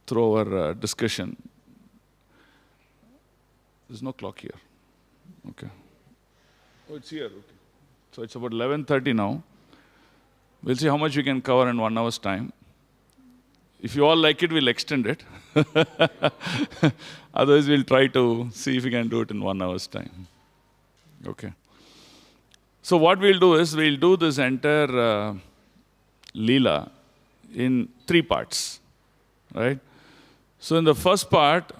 through our discussion. There's no clock here. Okay. Oh, it's here. Okay. So it's about 11:30 now. We'll see how much we can cover in 1 hour's time. If you all like it, we'll extend it. Otherwise, we'll try to see if we can do it in 1 hour's time. Okay. So what we'll do is, we'll do this entire Leela in 3 parts, right? So in the first part,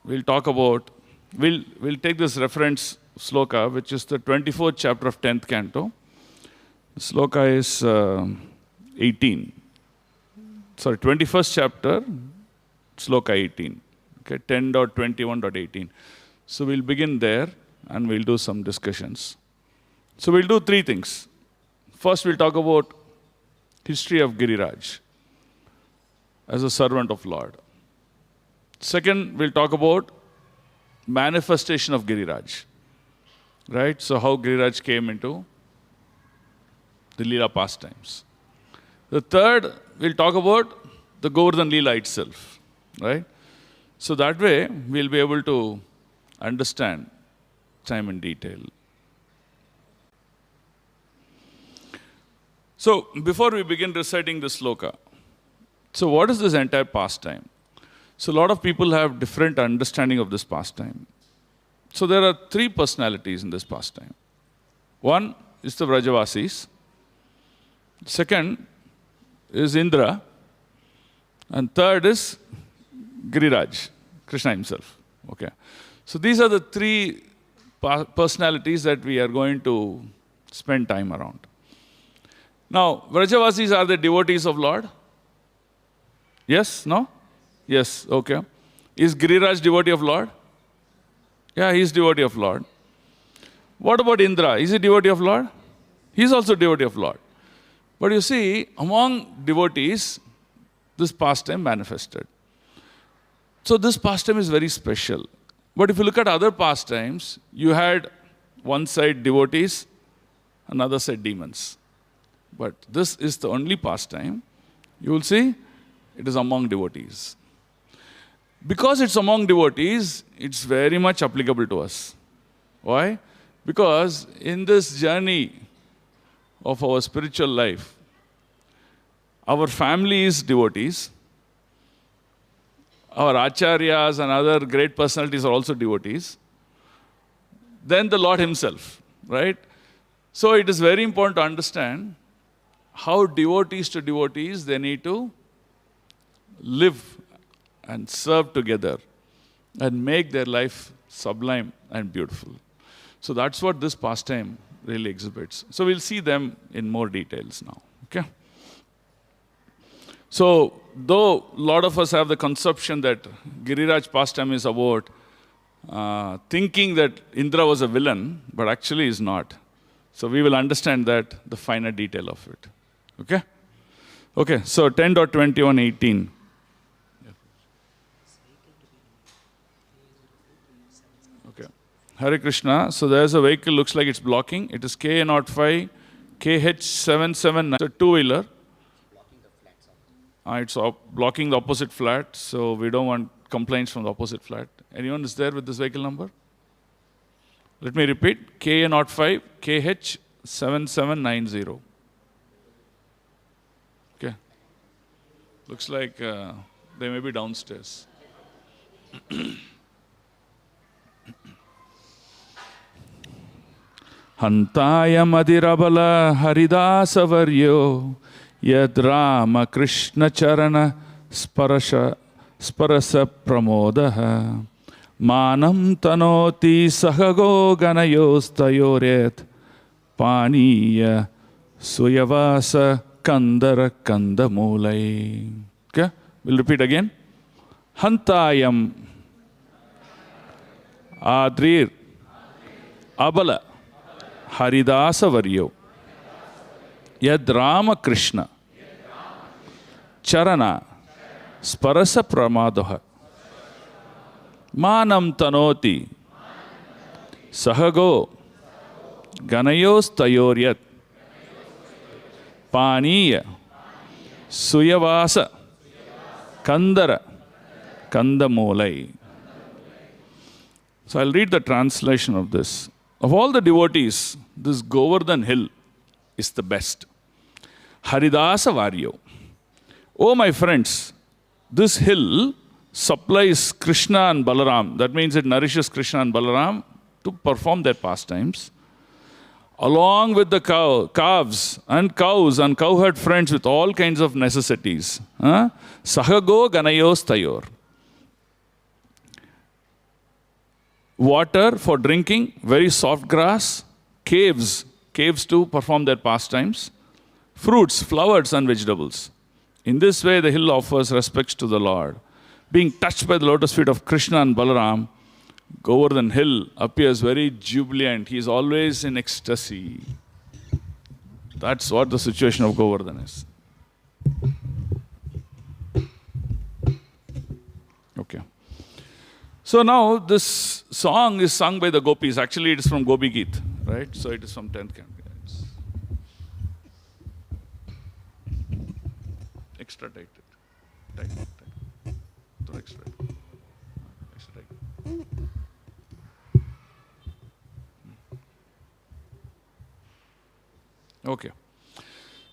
we'll talk about, we'll take this reference sloka, which is the 24th chapter of 10th canto. The sloka is 18. Sorry, 21st chapter, sloka 18. Okay, 10.21.18. So we'll begin there and we'll do some discussions. So we'll do 3 things. First, we'll talk about history of Giriraj as a servant of Lord. Second, we'll talk about manifestation of Giriraj, right? So how Giriraj came into the Leela pastimes. The third, we'll talk about the Govardhan Leela itself, right? So that way, we'll be able to understand time in detail. So before we begin reciting the sloka, so what is this entire pastime? So a lot of people have different understanding of this pastime. So there are 3 personalities in this pastime. One is the Vrajavasis. Second is Indra. And third is Giriraj, Krishna himself. Okay. So these are the 3 personalities that we are going to spend time around. Now, Vrajavasis are the devotees of Lord? Yes? No? Yes. Okay. Is Giriraj devotee of Lord? Yeah, he is devotee of Lord. What about Indra? Is he devotee of Lord? He is also devotee of Lord. But you see, among devotees, this pastime manifested. So this pastime is very special. But if you look at other pastimes, you had one side devotees, another side demons. But this is the only pastime, you will see, it is among devotees. Because it's among devotees, it's very much applicable to us. Why? Because in this journey of our spiritual life, our family is devotees. Our acharyas and other great personalities are also devotees. Then the Lord himself, right? So it is very important to understand how devotees to devotees, they need to live and serve together and make their life sublime and beautiful. So that's what this pastime really exhibits. So we'll see them in more details now. Okay? So, though a lot of us have the conception that Giriraj pastime is about thinking that Indra was a villain, but actually is not. So we will understand that, the finer detail of it. Okay? Okay, so 10.21.18. Okay. Hare Krishna. So there's a vehicle, looks like it's blocking. It is KA05, KH779. It's a 2-wheeler. It's blocking the opposite flat, so we don't want complaints from the opposite flat. Anyone is there with this vehicle number? Let me repeat, KA05, KH7790. Okay. Looks like they may be downstairs. Hantaya Madirabala Haridasa Varyo Yad Rama Krishna Charana Sparasa Pramodaha Manam Tanoti Sahago Ganayostayoret Paniya Suyavasa Kandara Kandamulai. Okay, we'll repeat again. Hantayam Adrir Abala Haridasa Varyo Yad Rama Krishna Charana Sparasa Pramadoha Manam Tanoti Sahago Ganayos Tayoryat Paniya Suyavasa Kandara, Kandamolai. So I'll read the translation of this. Of all the devotees, this Govardhan hill is the best. Haridasa Varyo. Oh, my friends, this hill supplies Krishna and Balaram. That means it nourishes Krishna and Balaram to perform their pastimes. Along with the calves and cowherd friends with all kinds of necessities. Sahago Ganayos Tayor. Water for drinking, very soft grass, caves to perform their pastimes, fruits, flowers, and vegetables. In this way, the hill offers respects to the Lord. Being touched by the lotus feet of Krishna and Balaram, Govardhan Hill appears very jubilant. He is always in ecstasy. That's what the situation of Govardhan is. Okay. So now this song is sung by the gopis. Actually, it is from Gopi Geet, right? So it is from 10th canto. Extra tight. Tight. Don't extra tight. Extra tight. Okay.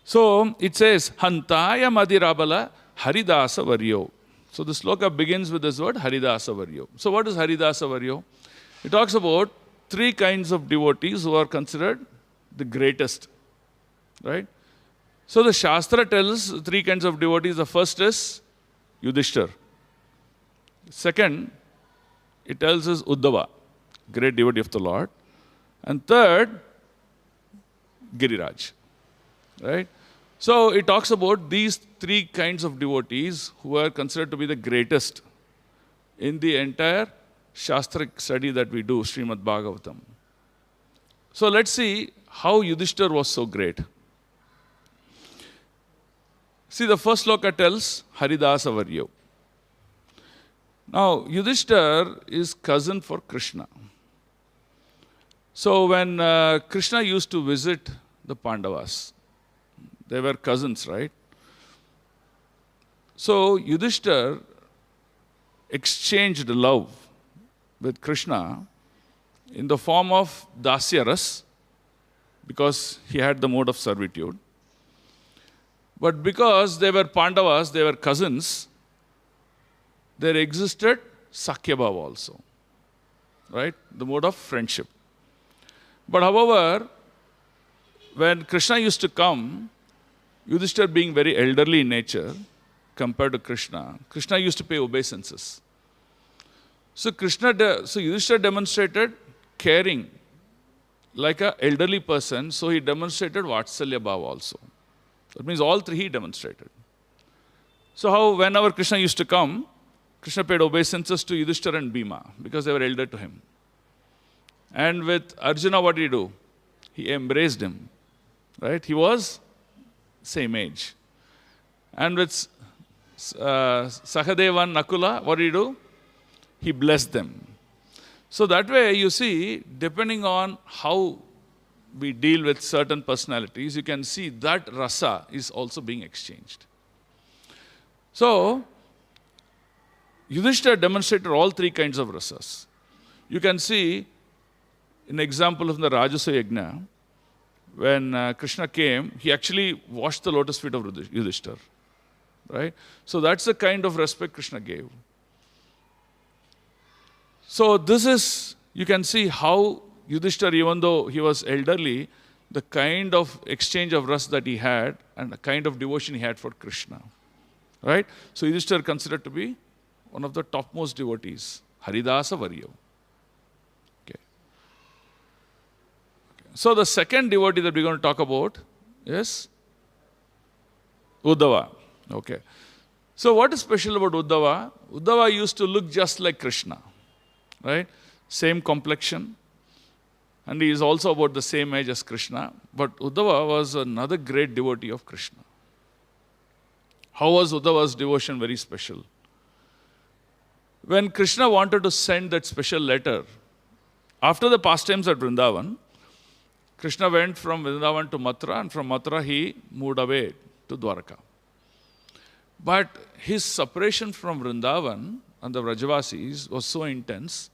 So it says, Hantaya Madirabala Haridasa Varyo. So the sloka begins with this word, Haridasa Varyo. So what is Haridasa Varyo? It talks about three kinds of devotees who are considered the greatest. Right? So the Shastra tells three kinds of devotees. The first is Yudhishthir. Second, it tells us Uddhava, great devotee of the Lord. And third, Giriraj. Right? So it talks about these three kinds of devotees who are considered to be the greatest in the entire Shastric study that we do, Srimad Bhagavatam. So let's see how Yudhishthir was so great. See, the first sloka tells Haridasa Varyo. Now, Yudhishthir is cousin for Krishna. So when Krishna used to visit the Pandavas, they were cousins, right? So Yudhishthir exchanged love with Krishna in the form of Dasyaras, because he had the mode of servitude. But because they were Pandavas, they were cousins, there existed Sakyabhav also, right? The mode of friendship. But however, when Krishna used to come, Yudhishthir being very elderly in nature compared to Krishna, Krishna used to pay obeisances. So Yudhishthir demonstrated caring like an elderly person, so he demonstrated Vatsalya Bhava also. That means all three he demonstrated. So how whenever Krishna used to come, Krishna paid obeisances to Yudhishthira and Bhima because they were elder to him. And with Arjuna, what did he do? He embraced him. Right? He was same age. And with Sahadeva and Nakula, what did he do? He blessed them. So that way, you see, depending on how we deal with certain personalities, you can see that rasa is also being exchanged. So, Yudhishthira demonstrated all three kinds of rasas. You can see an example of the Rajasuya Yajna. When Krishna came, he actually washed the lotus feet of Yudhishthira. Right? So that's the kind of respect Krishna gave. So this is, you can see how Yudhishthira, even though he was elderly, the kind of exchange of ras that he had and the kind of devotion he had for Krishna. Right? So Yudhishthira considered to be one of the topmost devotees, Haridasa Varyo. Okay. So the second devotee that we're going to talk about is Uddhava. Okay. So what is special about Uddhava? Uddhava used to look just like Krishna. Right? Same complexion. And he is also about the same age as Krishna. But Uddhava was another great devotee of Krishna. How was Uddhava's devotion very special? When Krishna wanted to send that special letter, after the pastimes at Vrindavan, Krishna went from Vrindavan to Mathura, and from Mathura he moved away to Dwarka. But his separation from Vrindavan and the Vrajavasis was so intense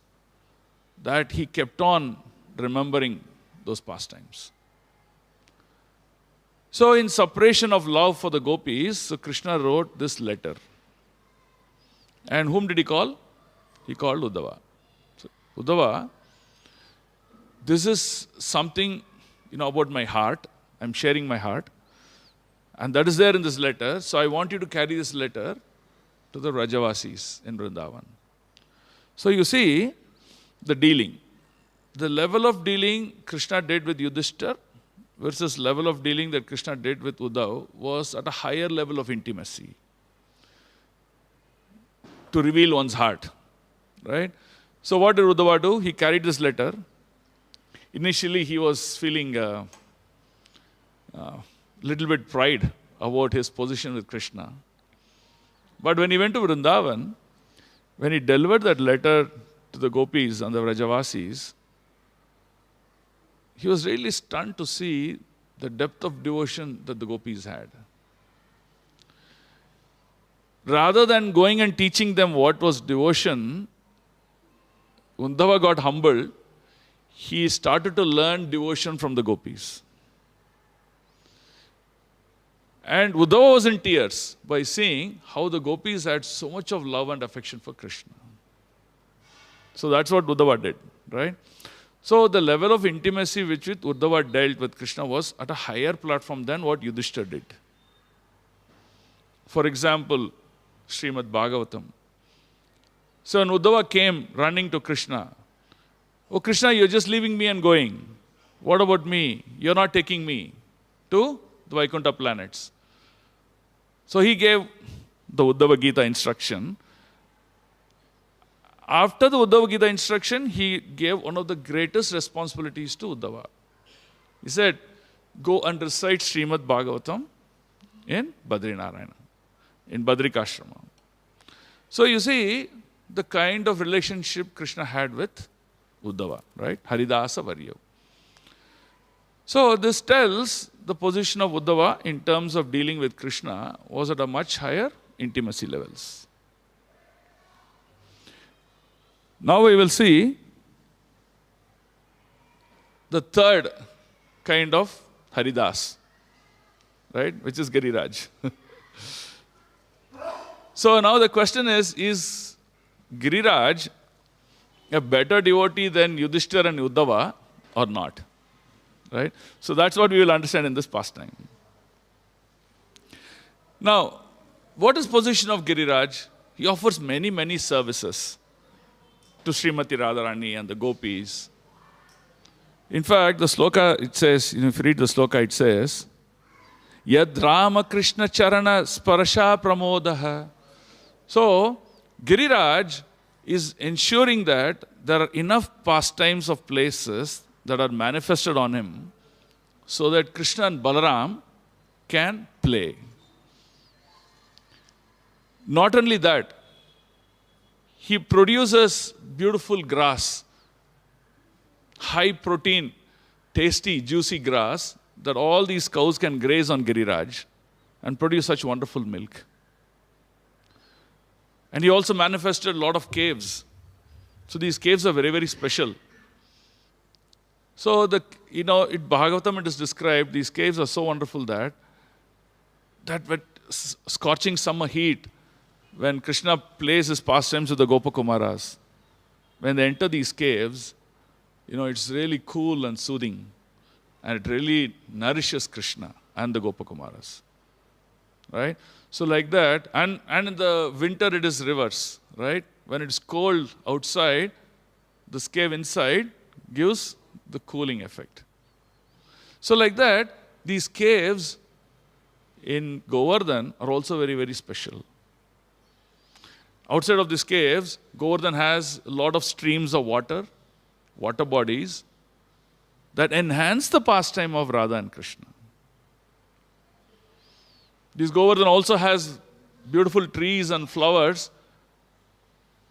that he kept on remembering those pastimes. So in separation of love for the gopis, so Krishna wrote this letter. And whom did he call? He called Uddhava. So, Uddhava, this is something, about my heart. I'm sharing my heart. And that is there in this letter. So I want you to carry this letter to the Vrajavasis in Vrindavan. So you see the dealing. The level of dealing Krishna did with Yudhishthira versus level of dealing that Krishna did with Uddhav was at a higher level of intimacy. To reveal one's heart. Right? So what did Uddhava do? He carried this letter. Initially he was feeling little bit pride about his position with Krishna. But when he went to Vrindavan, when he delivered that letter to the gopis and the Vrajavasis, he was really stunned to see the depth of devotion that the gopis had. Rather than going and teaching them what was devotion, Uddhava got humbled. He started to learn devotion from the gopis. And Uddhava was in tears by seeing how the gopis had so much of love and affection for Krishna. So that's what Uddhava did, right? So the level of intimacy which Uddhava dealt with Krishna was at a higher platform than what Yudhishthira did. For example, Srimad Bhagavatam. So when Uddhava came running to Krishna, "Oh Krishna, you're just leaving me and going. What about me? You're not taking me to the Vaikuntha planets." So he gave the Uddhava Gita instruction. After the Uddhava Gita instruction, he gave one of the greatest responsibilities to Uddhava. He said, "Go and recite Srimad Bhagavatam in Badrinarayana, in Badrikashrama." So you see the kind of relationship Krishna had with Uddhava, right? Haridasa Varya. So this tells the position of Uddhava in terms of dealing with Krishna was at a much higher intimacy levels. Now we will see the third kind of Haridas, right? Which is Giriraj. So now the question is Giriraj a better devotee than Yudhishthira and Uddhava or not? Right? So that's what we will understand in this pastime. Now, what is position of Giriraj? He offers many, many services to Srimati Radharani and the gopis. In fact, the sloka, it says, if you read the sloka, it says, Yad Rama Krishna Charana Sparasha Pramodaha. So, Giriraj is ensuring that there are enough pastimes of places that are manifested on him so that Krishna and Balaram can play. Not only that, he produces beautiful grass, high protein, tasty, juicy grass that all these cows can graze on Giriraj and produce such wonderful milk. And he also manifested a lot of caves. So these caves are very, very special. So in Bhagavatam it is described, these caves are so wonderful that with scorching summer heat, when Krishna plays his pastimes with the Gopakumaras, when they enter these caves, it's really cool and soothing. And it really nourishes Krishna and the Gopakumaras. Right? So like that, and in the winter it is reverse, right? When it's cold outside, this cave inside gives the cooling effect. So like that, these caves in Govardhan are also very, very special. Outside of these caves, Govardhan has a lot of streams of water bodies that enhance the pastime of Radha and Krishna. This Govardhan also has beautiful trees and flowers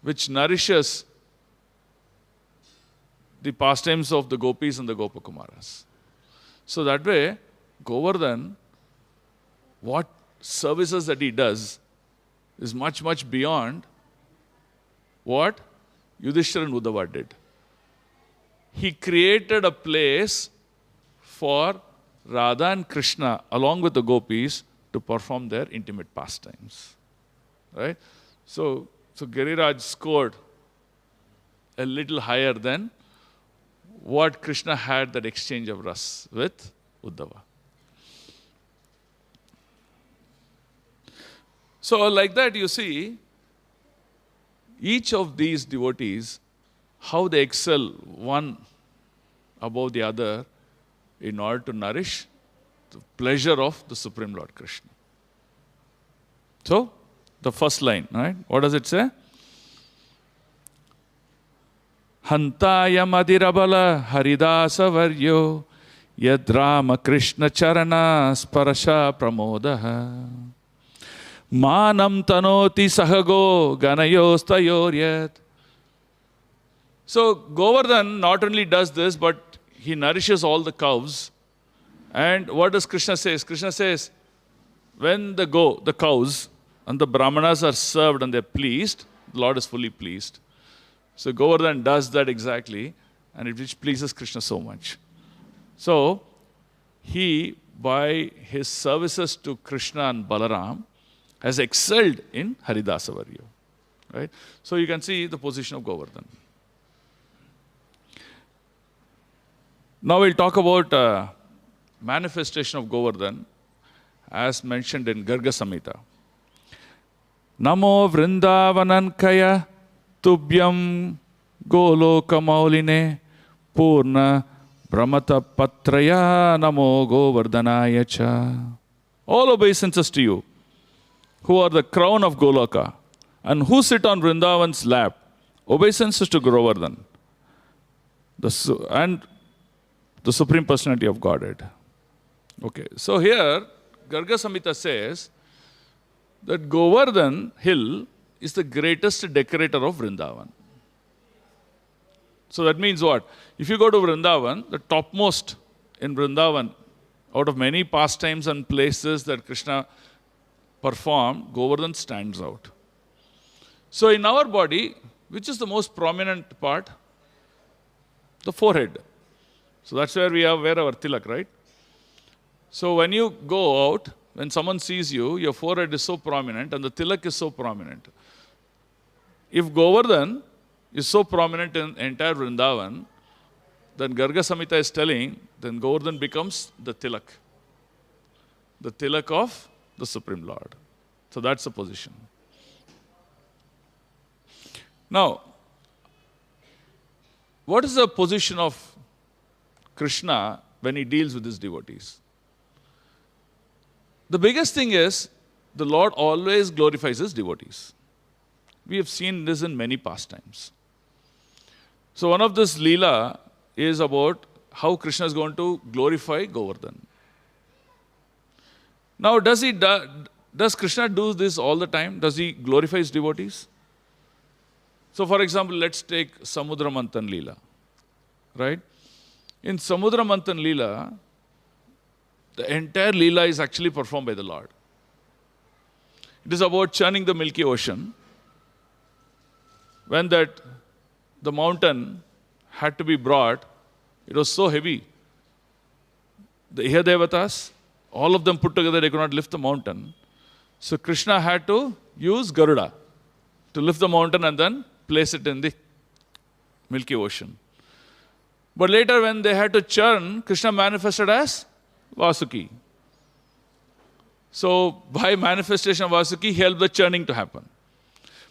which nourishes the pastimes of the gopis and the Gopakumaras. So that way, Govardhan, what services that he does is much, much beyond what Yudhishthira and Uddhava did. He created a place for Radha and Krishna, along with the gopis, to perform their intimate pastimes. Right? So Giriraj scored a little higher than what Krishna had that exchange of ras with Uddhava. So like that you see, each of these devotees, how they excel one above the other in order to nourish the pleasure of the Supreme Lord Krishna. So, the first line, right? What does it say? Hantaya Madirabala Haridasa Varyo Yadrama Krishna Charana Sparasha Pramodaha Manam Tanoti Sahago Ganayostayoryat. So Govardhan not only does this, but he nourishes all the cows. And what does Krishna say? Krishna says, when the cows and the brahmanas are served and they're pleased, the Lord is fully pleased. So Govardhan does that exactly, and it which pleases Krishna so much. So he, by his services to Krishna and Balaram, has excelled in Haridasa Varyo. Right? So you can see the position of Govardhan. Now we'll talk about manifestation of Govardhan as mentioned in Garga Samhita. Namo Vrindavanankaya Tubhyam Goloka Mauline Purna Brahmata Patraya Namo Govardhanaya Cha. All obeisances to you, who are the crown of Goloka and who sit on Vrindavan's lap. Obeisances to Govardhan and the Supreme Personality of Godhead. Okay, so here Garga Samhita says that Govardhan hill is the greatest decorator of Vrindavan. So that means what? If you go to Vrindavan, the topmost in Vrindavan, out of many pastimes and places that Krishna performed, Govardhan stands out. So in our body, which is the most prominent part? The forehead. So that's where we wear our tilak, right? So when you go out, when someone sees you, your forehead is so prominent and the tilak is so prominent. If Govardhan is so prominent in entire Vrindavan, then Garga Samhita is telling, then Govardhan becomes the tilak of the Supreme Lord. So that's the position. Now, what is the position of Krishna when he deals with his devotees? The biggest thing is, the Lord always glorifies his devotees. We have seen this in many pastimes. So one of this Leela is about how Krishna is going to glorify Govardhan. Now, does Krishna do this all the time? Does he glorify his devotees? So, for example, let's take Samudra Manthan Leela. Right? In Samudra Manthan Leela, the entire Leela is actually performed by the Lord. It is about churning the milky ocean. When the mountain had to be brought, it was so heavy. The Iha Devatas, all of them put together, they could not lift the mountain. So Krishna had to use Garuda to lift the mountain and then place it in the Milky Ocean. But later when they had to churn, Krishna manifested as Vasuki. So by manifestation of Vasuki, he helped the churning to happen.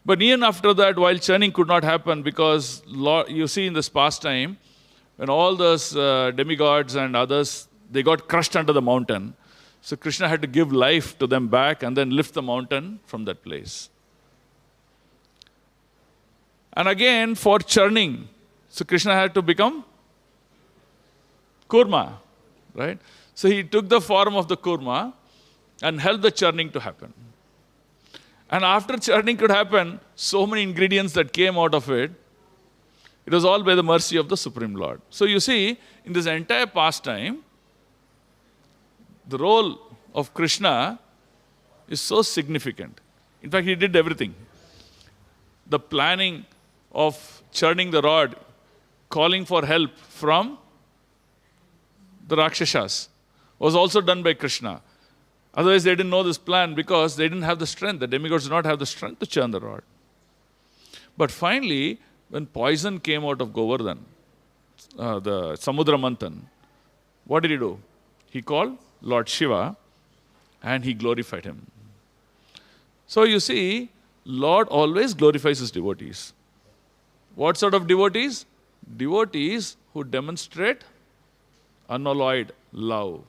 But even after that, while churning could not happen, because you see in this pastime, when all those demigods and others, they got crushed under the mountain. So Krishna had to give life to them back and then lift the mountain from that place. And again, for churning, so Krishna had to become Kurma, right? So he took the form of the Kurma and helped the churning to happen. And after churning could happen, so many ingredients that came out of it, it was all by the mercy of the Supreme Lord. So you see, in this entire pastime, the role of Krishna is so significant. In fact, he did everything. The planning of churning the rod, calling for help from the Rakshasas, was also done by Krishna. Otherwise, they didn't know this plan because they didn't have the strength. The demigods did not have the strength to churn the rod. But finally, when poison came out of Govardhan, the Samudra Manthan, what did he do? He called Lord Shiva and he glorified him. So you see, Lord always glorifies his devotees. What sort of devotees? Devotees who demonstrate unalloyed love.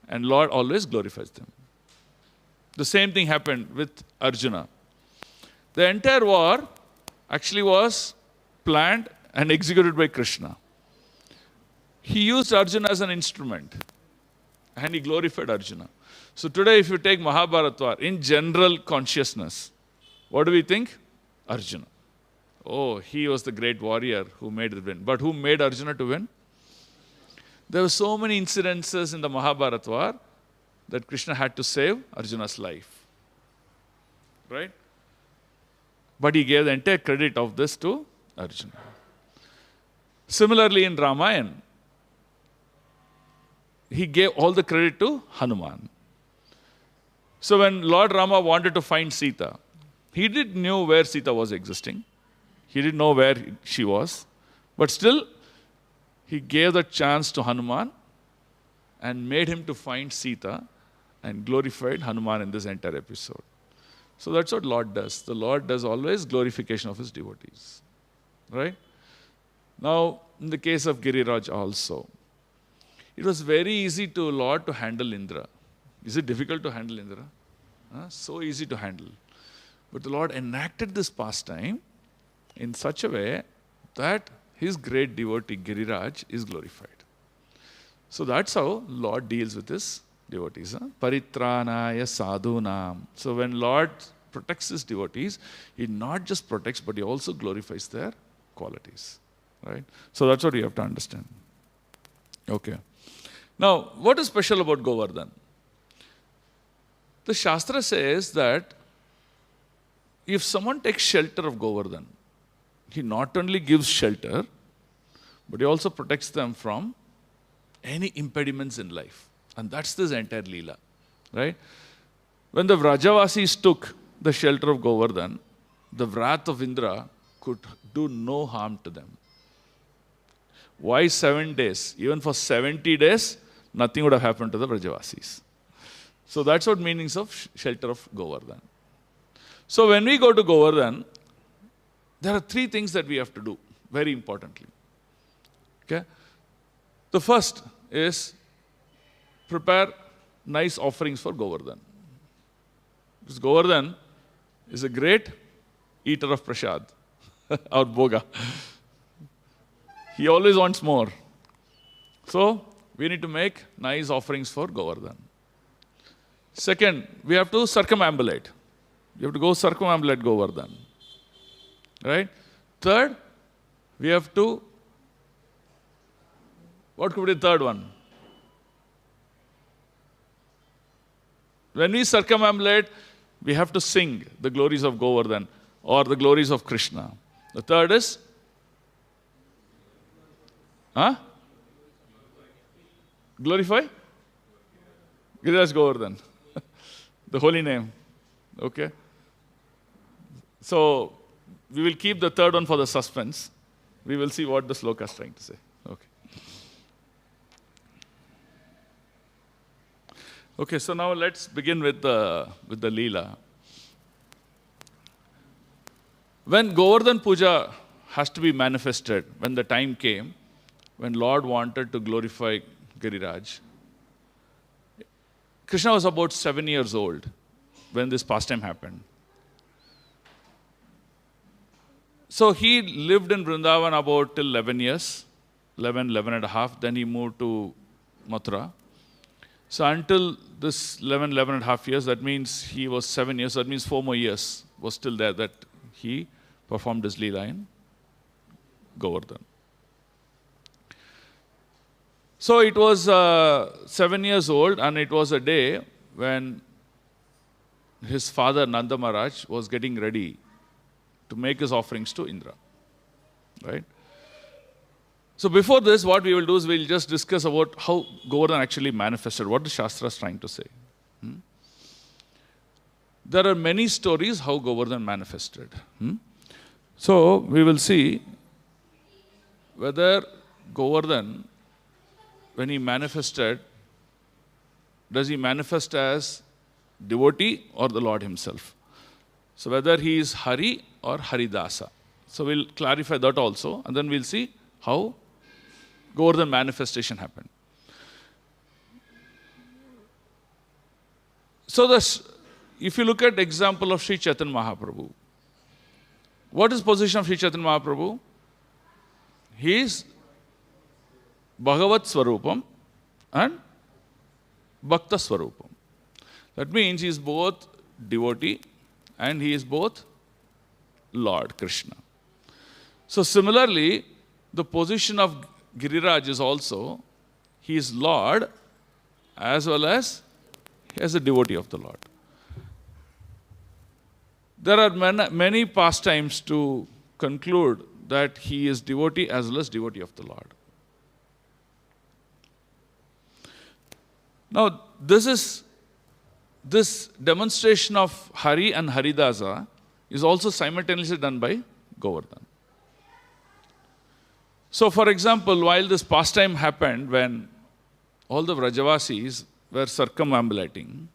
And Lord always glorifies them. The same thing happened with Arjuna. The entire war actually was planned and executed by Krishna. He used Arjuna as an instrument and he glorified Arjuna. So today if you take Mahabharata war, in general consciousness, what do we think? Arjuna. Oh, he was the great warrior who made it win. But who made Arjuna to win? There were so many incidences in the Mahabharata war that Krishna had to save Arjuna's life. Right? But he gave the entire credit of this to Arjuna. Similarly in Ramayana, he gave all the credit to Hanuman. So when Lord Rama wanted to find Sita, he didn't know where Sita was existing. He didn't know where she was. But still, he gave the chance to Hanuman and made him to find Sita and glorified Hanuman in this entire episode. So that's what Lord does. The Lord does always glorification of his devotees. Right? Now, in the case of Giriraj also, it was very easy to Lord to handle Indra. Is it difficult to handle Indra? So easy to handle. But the Lord enacted this pastime in such a way that his great devotee Giriraj is glorified. So that's how Lord deals with his devotees. Paritranaya sadhunam. So when Lord protects his devotees, he not just protects, but he also glorifies their qualities. Right? So that's what you have to understand. Okay. Now, what is special about Govardhan? The Shastra says that if someone takes shelter of Govardhan, he not only gives shelter, but he also protects them from any impediments in life. And that's this entire Leela. Right? When the Vrajavasis took the shelter of Govardhan, the wrath of Indra could do no harm to them. Why 7 days? Even for 70 days, nothing would have happened to the Vrajavasis. So that's what meanings of shelter of Govardhan. So when we go to Govardhan, there are 3 things that we have to do, very importantly. Okay? The first is prepare nice offerings for Govardhan. Because Govardhan is a great eater of prasad or bhoga. He always wants more. So we need to make nice offerings for Govardhan. Second, we have to circumambulate. You have to go circumambulate Govardhan. Right? Third, we have to, what could be the third one? When we circumambulate, we have to sing the glories of Govardhan or the glories of Krishna. The third is? Glorify? Giriraj Govardhan. The holy name. Okay? So, we will keep the third one for the suspense. We will see what the sloka is trying to say. Okay. Okay, so now let's begin with the Leela. When Govardhan Puja has to be manifested, when the time came, when Lord wanted to glorify Giriraj, Krishna was about 7 years old when this pastime happened. So he lived in Vrindavan about till 11 years, 11 and a half. Then he moved to Mathura. So until this 11 and a half years, that means he was 7 years. So that means 4 more years was still there that he performed his Leela in Govardhan. So it was 7 years old, and it was a day when his father Nanda Maharaj was getting ready to make his offerings to Indra. Right? So before this, what we will do is we'll just discuss about how Govardhan actually manifested, what the Shastra is trying to say. There are many stories how Govardhan manifested. So we will see whether Govardhan, when he manifested, does he manifest as devotee or the Lord himself? So whether he is Hari or Haridasa. So we'll clarify that also, and then we'll see how Govardhan manifestation happened. So if you look at the example of Sri Chaitanya Mahaprabhu, what is position of Sri Chaitanya Mahaprabhu? He is Bhagavat Swarupam and Bhakta Swarupam. That means he is both devotee and he is both Lord Krishna. So similarly, the position of Giriraj is also, he is Lord as well as he is a devotee of the Lord. There are many pastimes to conclude that he is devotee as well as devotee of the Lord. Now, this demonstration of Hari and Haridasa is also simultaneously done by Govardhan. So, for example, while this pastime happened, when all the Vrajavasis were circumambulating,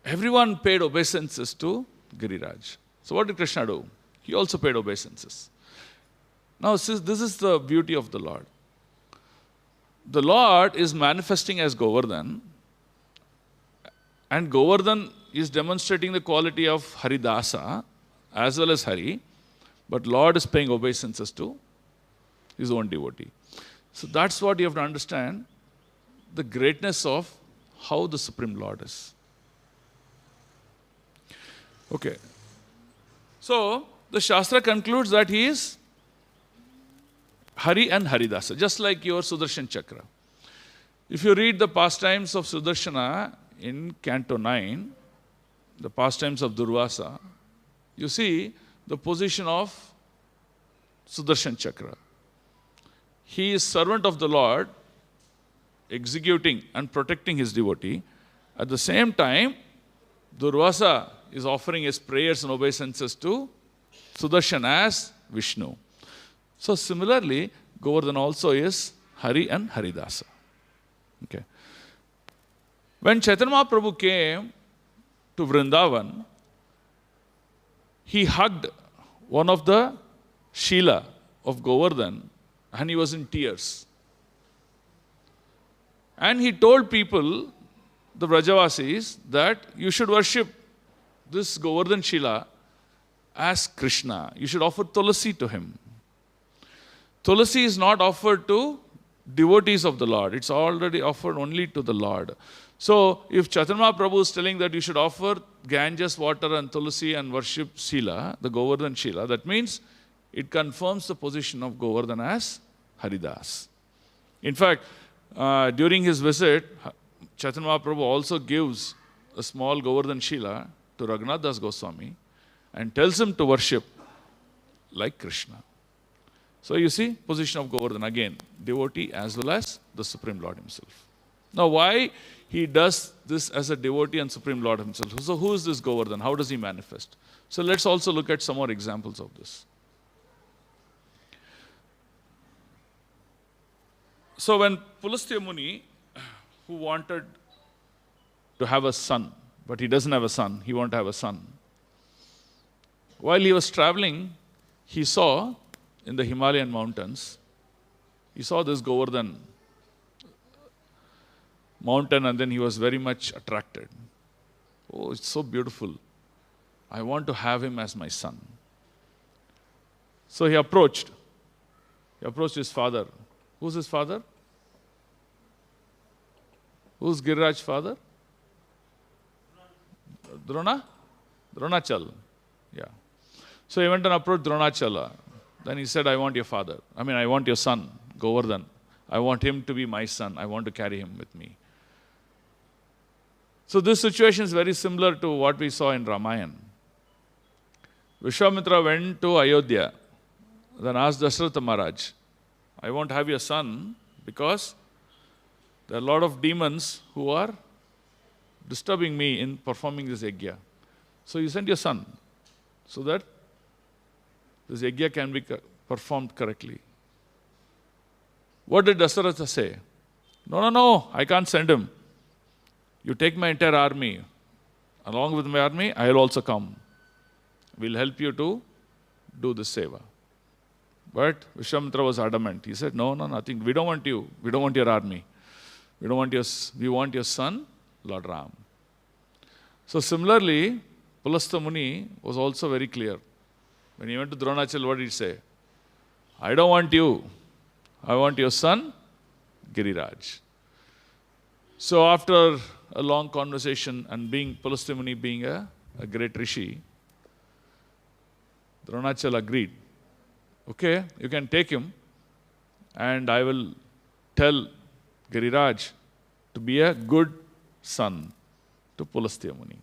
everyone paid obeisances to Giriraj. So, what did Krishna do? He also paid obeisances. Now, this is the beauty of the Lord. The Lord is manifesting as Govardhan, and Govardhan is demonstrating the quality of Haridasa as well as Hari, but Lord is paying obeisances to his own devotee. So that's what you have to understand, the greatness of how the Supreme Lord is. Okay. So the Shastra concludes that he is Hari and Haridasa, just like your Sudarshan Chakra. If you read the pastimes of Sudarshana in Canto 9, the pastimes of Durvasa, you see the position of Sudarshan Chakra. He is servant of the Lord, executing and protecting his devotee. At the same time, Durvasa is offering his prayers and obeisances to Sudarshan as Vishnu. So similarly, Govardhan also is Hari and Haridasa. Okay. When Chaitanya Mahaprabhu came to Vrindavan, he hugged one of the Shila of Govardhan and he was in tears. And he told people, the Vrajavasis, that you should worship this Govardhan Shila as Krishna. You should offer Tulasi to him. Tulasi is not offered to devotees of the Lord. It's already offered only to the Lord. So, if Chaitanya Mahaprabhu is telling that you should offer Ganges water and Tulasi and worship Shila, the Govardhan Shila, that means it confirms the position of Govardhan as Haridas. In fact, during his visit, Chaitanya Mahaprabhu also gives a small Govardhan Shila to Raghunath Das Goswami and tells him to worship like Krishna. So you see, position of Govardhan again, devotee as well as the Supreme Lord himself. Now why he does this as a devotee and Supreme Lord himself? So who is this Govardhan? How does he manifest? So let's also look at some more examples of this. So when Pulastya Muni, who wanted to have a son, but he doesn't have a son, he wanted to have a son. While he was traveling, he saw in the Himalayan mountains, he saw this Govardhan mountain and then he was very much attracted. Oh, it's so beautiful. I want to have him as my son. So he approached his father. Who's his father? Who's Giriraj's father? Dronachal. Yeah. So he went and approached Dronachala. Then he said, I want your son, Govardhan. I want him to be my son. I want to carry him with me. So this situation is very similar to what we saw in Ramayana. Vishwamitra went to Ayodhya, then asked Dasharatha Maharaj, I won't have your son because there are a lot of demons who are disturbing me in performing this yajna. So you send your son so that this yajna can be performed correctly. What did Dasharatha say? No, I can't send him. You take my entire army. Along with my army, I will also come. We'll help you to do the seva. But Vishwamitra was adamant. He said, no, nothing. We don't want you. We don't want your army. We want your son, Lord Ram. So similarly, Pulastya Muni was also very clear. When he went to Dronachal, what did he say? I don't want you. I want your son, Giriraj. So after a long conversation and Pulastya Muni being a great rishi, Dronachal agreed. Okay, you can take him and I will tell Giriraj to be a good son to Pulastya Muni.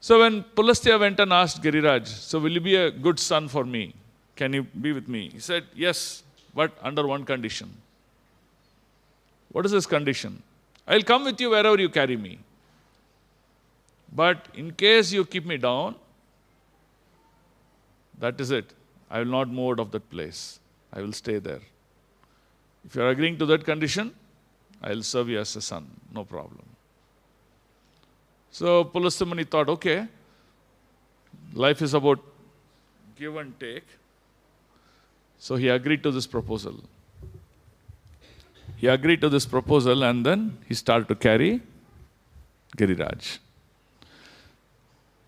So when Pulastya went and asked Giriraj, so will you be a good son for me? Can you be with me? He said, yes, but under one condition. What is this condition? I'll come with you wherever you carry me. But in case you keep me down, that is it. I will not move out of that place. I will stay there. If you are agreeing to that condition, I will serve you as a son. No problem. So Pulastya Muni thought, okay, life is about give and take. So he agreed to this proposal. He agreed to this proposal and then he started to carry Giriraj.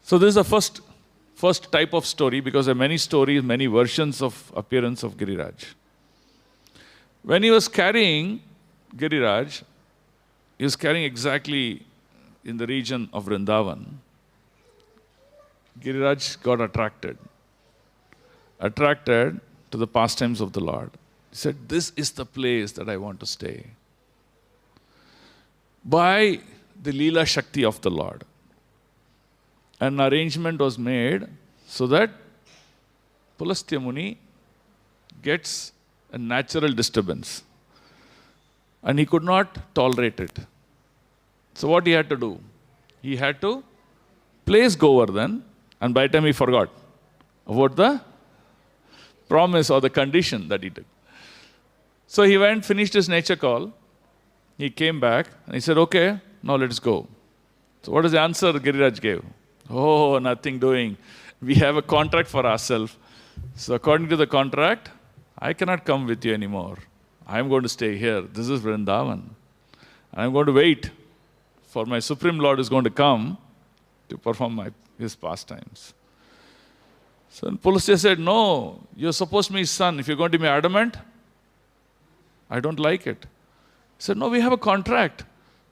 So this is the first type of story because there are many stories, many versions of appearance of Giriraj. When he was carrying Giriraj, he was carrying exactly in the region of Vrindavan. Giriraj got attracted to the pastimes of the Lord. He said, this is the place that I want to stay. By the Leela Shakti of the Lord. An arrangement was made so that Pulastya Muni gets a natural disturbance. And he could not tolerate it. So what he had to do? He had to place Govardhan, and by the time he forgot about the promise or the condition that he took. So he went, finished his nature call. He came back and he said, okay, now let's go. So what is the answer Giriraj gave? Oh, nothing doing. We have a contract for ourselves. So according to the contract, I cannot come with you anymore. I'm going to stay here. This is Vrindavan. I'm going to wait for my Supreme Lord is going to come to perform his pastimes. So Pulastya said, no, you're supposed to be his son. If you're going to be adamant, I don't like it. He said, no, we have a contract.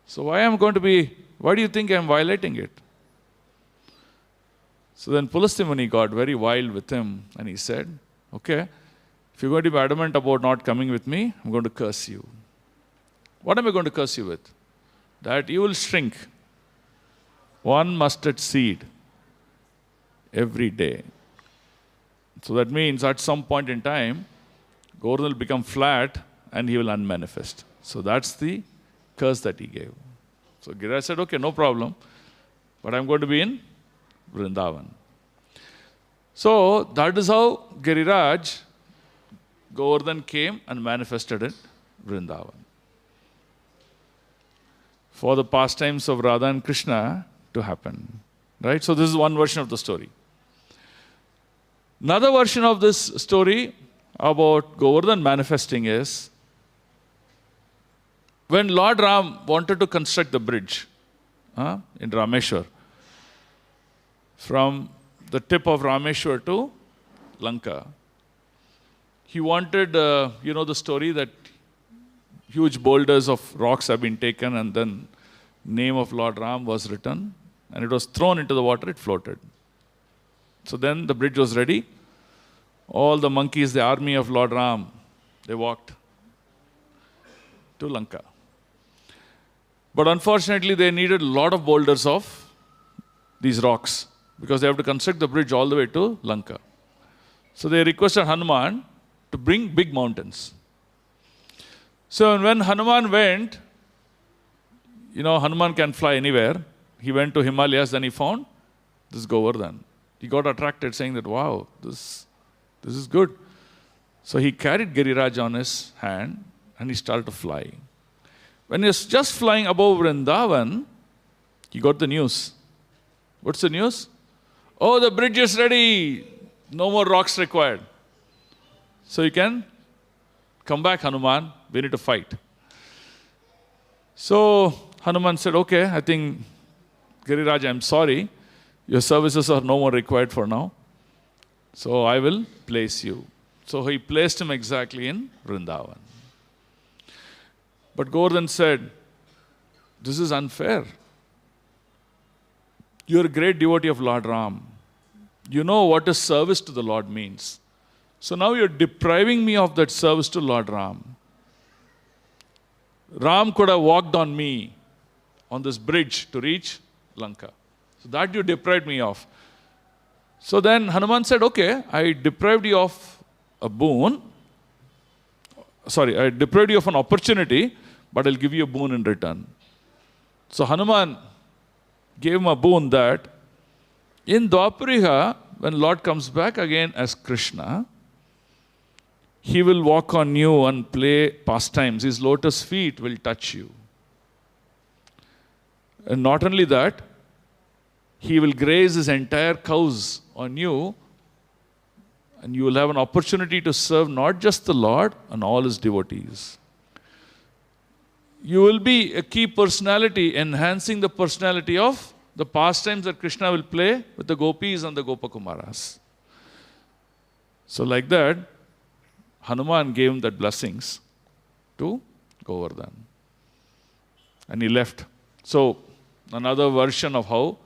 So why do you think I'm violating it? So then Pulastya Muni got very wild with him and he said, okay, if you're going to be adamant about not coming with me, I'm going to curse you. What am I going to curse you with? That you will shrink one mustard seed every day. So that means at some point in time, Govardhan will become flat and he will unmanifest. So that's the curse that he gave. So Giriraj said, okay, no problem, but I'm going to be in Vrindavan. So that is how Govardhan came and manifested in Vrindavan. For the pastimes of Radha and Krishna to happen. Right? So this is one version of the story. Another version of this story about Govardhan manifesting is when Lord Ram wanted to construct the bridge in Rameshwar, from the tip of Rameshwar to Lanka, he wanted, the story that huge boulders of rocks have been taken and then name of Lord Ram was written and it was thrown into the water, it floated. So then the bridge was ready. All the monkeys, the army of Lord Ram, they walked to Lanka. But unfortunately, they needed a lot of boulders of these rocks because they have to construct the bridge all the way to Lanka. So they requested Hanuman to bring big mountains. So when Hanuman went, Hanuman can fly anywhere. He went to Himalayas, then he found this Govardhan. He got attracted saying that, wow, this is good. So he carried Giriraj on his hand and he started to fly. When he was just flying above Vrindavan, he got the news. What's the news? Oh, the bridge is ready. No more rocks required. So you can come back, Hanuman. We need to fight. So Hanuman said, okay, I think, Giriraj, I'm sorry. Your services are no more required for now. So I will place you. So he placed him exactly in Vrindavan. But Govardhan said, this is unfair. You're a great devotee of Lord Ram. You know what a service to the Lord means. So now you're depriving me of that service to Lord Ram. Ram could have walked on me on this bridge to reach Lanka. So that you deprived me of. So then Hanuman said, okay, I deprived you of a boon. Sorry, I deprived you of an opportunity, but I'll give you a boon in return. So Hanuman gave him a boon that in Dwapariha, when Lord comes back again as Krishna, he will walk on you and play pastimes. His lotus feet will touch you. And not only that, he will graze his entire cows on you, and you will have an opportunity to serve not just the Lord and all his devotees. You will be a key personality, enhancing the personality of the pastimes that Krishna will play with the gopis and the Gopakumaras. So like that, Hanuman gave him that blessings to Govardhan. And he left. So another version of how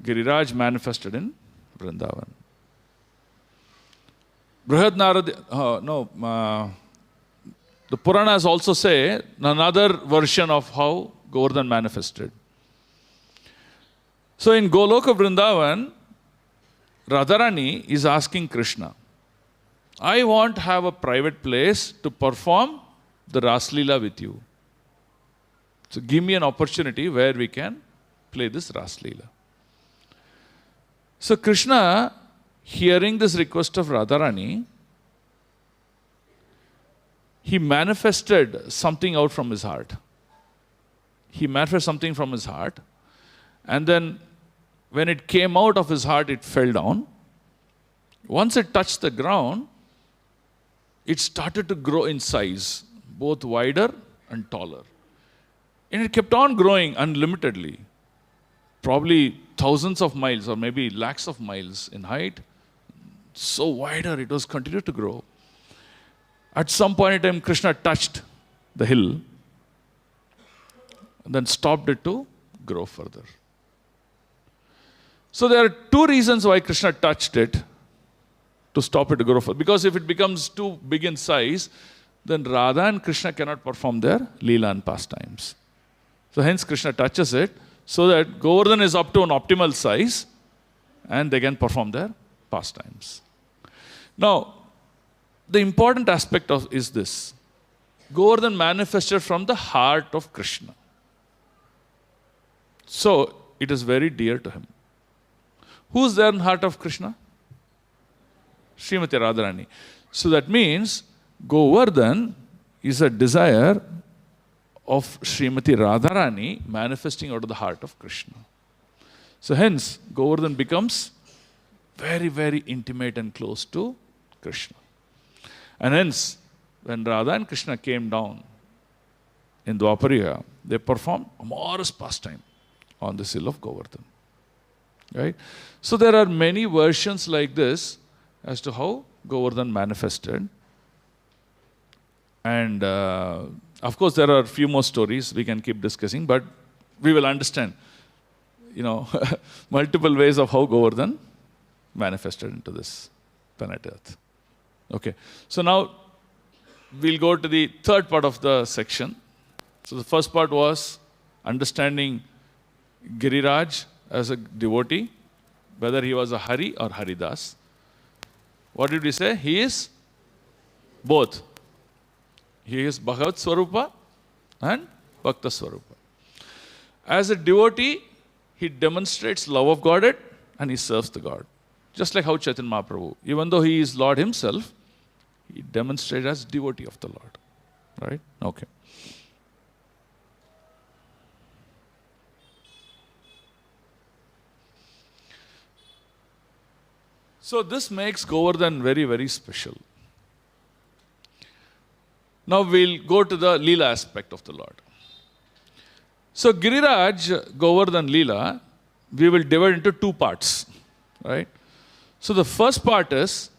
Giriraj manifested in Vrindavan. Brihad Narad, the Puranas also say another version of how Govardhan manifested. So in Goloka Vrindavan, Radharani is asking Krishna, I want to have a private place to perform the Raslila with you. So give me an opportunity where we can play this Raslila. So Krishna, hearing this request of Radharani, he manifested something out from his heart. He manifested something from his heart, and then when it came out of his heart, it fell down. Once it touched the ground, it started to grow in size, both wider and taller. And it kept on growing unlimitedly, probably thousands of miles or maybe lakhs of miles in height. So wider, it was continued to grow. At some point in time, Krishna touched the hill and then stopped it to grow further. So there are two reasons why Krishna touched it to stop it to grow further. Because if it becomes too big in size, then Radha and Krishna cannot perform their Leela and pastimes. So hence Krishna touches it so that Govardhan is up to an optimal size and they can perform their pastimes. Now, the important aspect is this. Govardhan manifested from the heart of Krishna. So, it is very dear to him. Who's there in the heart of Krishna? Srimati Radharani. So that means Govardhan is a desire of Srimati Radharani manifesting out of the heart of Krishna. So hence, Govardhan becomes very, very intimate and close to Krishna. And hence, when Radha and Krishna came down in Dwapariha, they performed amorous pastime on the hill of Govardhan. Right? So there are many versions like this as to how Govardhan manifested. And of course, there are a few more stories we can keep discussing, but we will understand, multiple ways of how Govardhan manifested into this planet Earth. Okay, so now we'll go to the third part of the section. So the first part was understanding Giriraj as a devotee, whether he was a Hari or Haridas. What did we say? He is both. He is Bhagavat Swarupa and Bhakta Swarupa. As a devotee, he demonstrates love of Godhead and he serves the God. Just like how Chaitanya Mahaprabhu, even though he is Lord himself, he demonstrates as devotee of the Lord. Right? Okay. So this makes Govardhan very, very special. Now we'll go to the Leela aspect of the Lord. So Giriraj, Govardhan Leela, we will divide into two parts. Right? So the first part is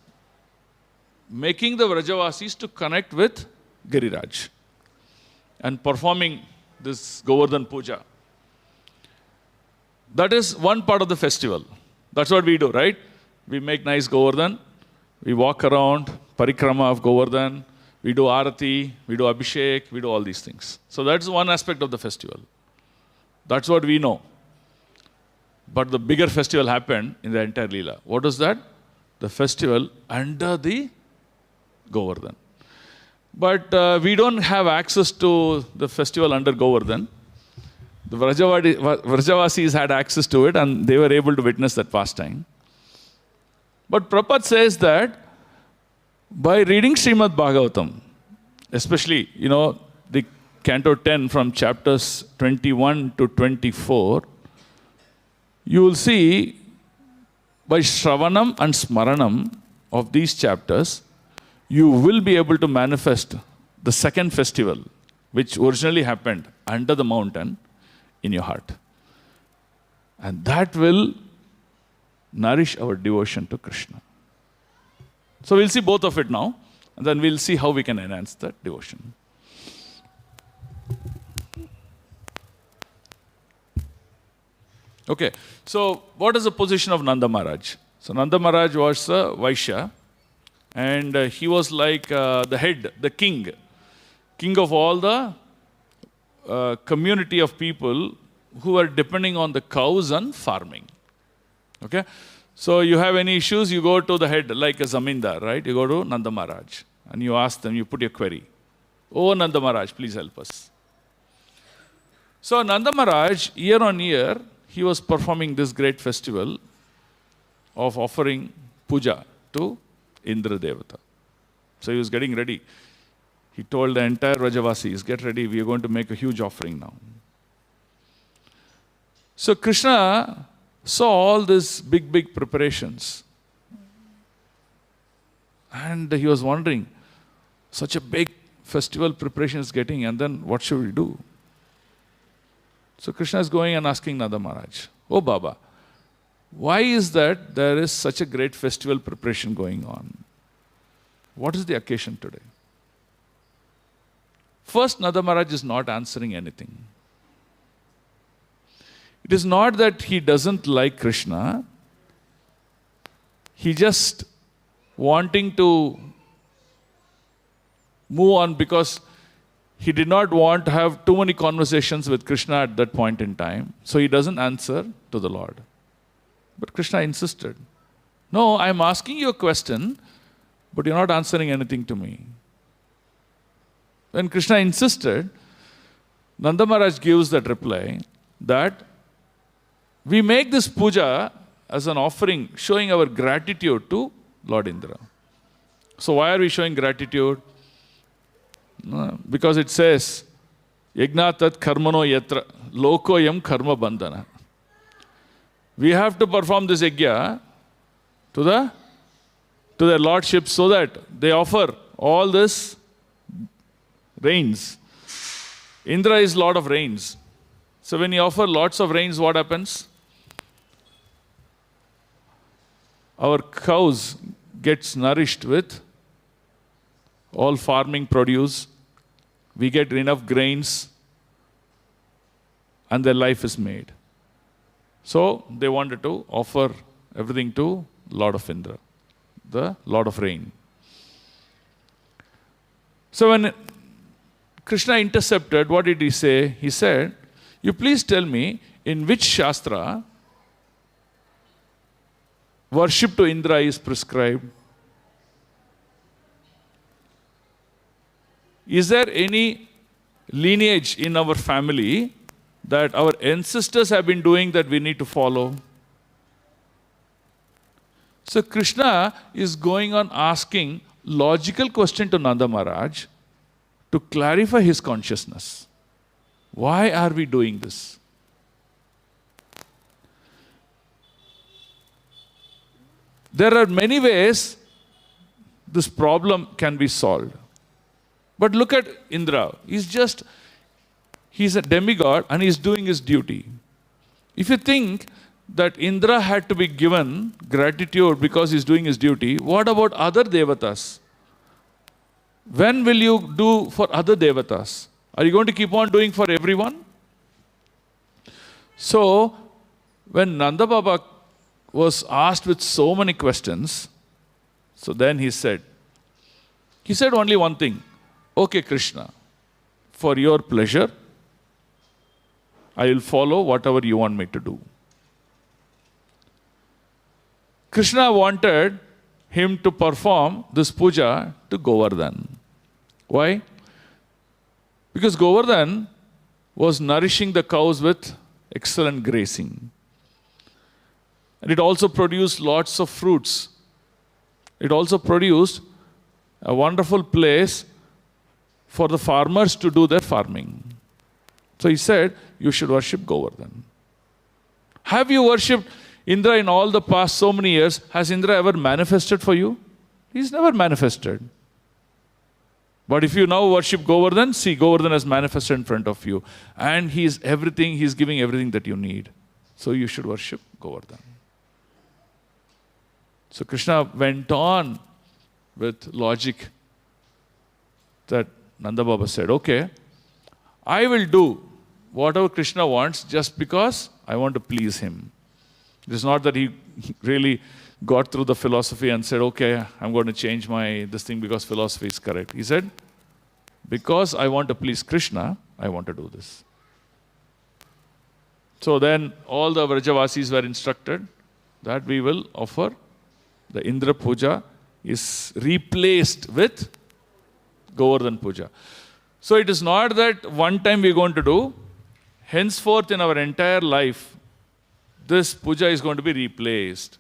making the Vrajavasis to connect with Giriraj and performing this Govardhan Puja. That is one part of the festival. That's what we do, right? We make nice Govardhan, we walk around, parikrama of Govardhan, we do arati, we do abhishek, we do all these things. So that's one aspect of the festival. That's what we know. But the bigger festival happened in the entire Leela. What is that? The festival under the Govardhan. But we don't have access to the festival under Govardhan. The Vrajavasis had access to it and they were able to witness that pastime. But Prabhupada says that by reading Srimad Bhagavatam, especially, the Canto 10 from chapters 21 to 24, you will see by Shravanam and Smaranam of these chapters, you will be able to manifest the second festival, which originally happened under the mountain in your heart. And that will nourish our devotion to Krishna. So we'll see both of it now, and then we'll see how we can enhance that devotion. Okay, so what is the position of Nanda Maharaj? So Nanda Maharaj was a Vaishya, and he was like the head, the king of all the community of people who were depending on the cows and farming. Okay, so you have any issues, you go to the head, like a zamindar, right? You go to Nanda Maharaj and you ask them, you put your query. Oh, Nanda Maharaj, please help us. So Nanda Maharaj, year on year, he was performing this great festival of offering puja to Indra Devata. So he was getting ready. He told the entire Vrajavasis, get ready, we are going to make a huge offering now. So Krishna saw all these big preparations. And he was wondering, such a big festival preparation is getting, and then what should we do? So Krishna is going and asking Nanda Maharaj, oh Baba, why is that there is such a great festival preparation going on? What is the occasion today? First, Nanda Maharaj is not answering anything. It is not that he doesn't like Krishna. He just wanting to move on because he did not want to have too many conversations with Krishna at that point in time. So he doesn't answer to the Lord. But Krishna insisted. No, I'm asking you a question, but you're not answering anything to me. When Krishna insisted, Nanda Maharaj gives that reply that we make this puja as an offering, showing our gratitude to Lord Indra. So why are we showing gratitude? Because it says, Yajna tat karmano yatra, lokoyam karma bandhana. We have to perform this yajna to their lordship so that they offer all this rains. Indra is Lord of rains. So when you offer lots of rains, what happens? Our cows gets nourished with all farming produce. We get enough grains and their life is made. So they wanted to offer everything to Lord of Indra, the Lord of Rain. So when Krishna intercepted, what did he say? He said, You please tell me in which Shastra worship to Indra is prescribed? Is there any lineage in our family that our ancestors have been doing that we need to follow? So Krishna is going on asking logical question to Nanda Maharaj to clarify his consciousness. Why are we doing this? There are many ways this problem can be solved. But look at Indra. He's a demigod and he's doing his duty. If you think that Indra had to be given gratitude because he's doing his duty, what about other devatas? When will you do for other devatas? Are you going to keep on doing for everyone? So, when Nanda Baba was asked with so many questions, so then he said only one thing. Okay, Krishna, for your pleasure, I will follow whatever you want me to do. Krishna wanted him to perform this puja to Govardhan. Why? Because Govardhan was nourishing the cows with excellent grazing. And it also produced lots of fruits. It also produced a wonderful place for the farmers to do their farming. So he said, you should worship Govardhan. Have you worshipped Indra in all the past so many years? Has Indra ever manifested for you? He's never manifested. But if you now worship Govardhan, see, Govardhan has manifested in front of you. And he's giving everything that you need. So you should worship Govardhan. So Krishna went on with logic that Nanda Baba said, okay, I will do whatever Krishna wants just because I want to please him. It is not that he really got through the philosophy and said, okay, I'm going to change this thing because philosophy is correct. He said, because I want to please Krishna, I want to do this. So then all the Vrajavasis were instructed that we will offer the Indra Puja is replaced with Govardhan Puja. So it is not that one time we're going to do. Henceforth in our entire life, this puja is going to be replaced.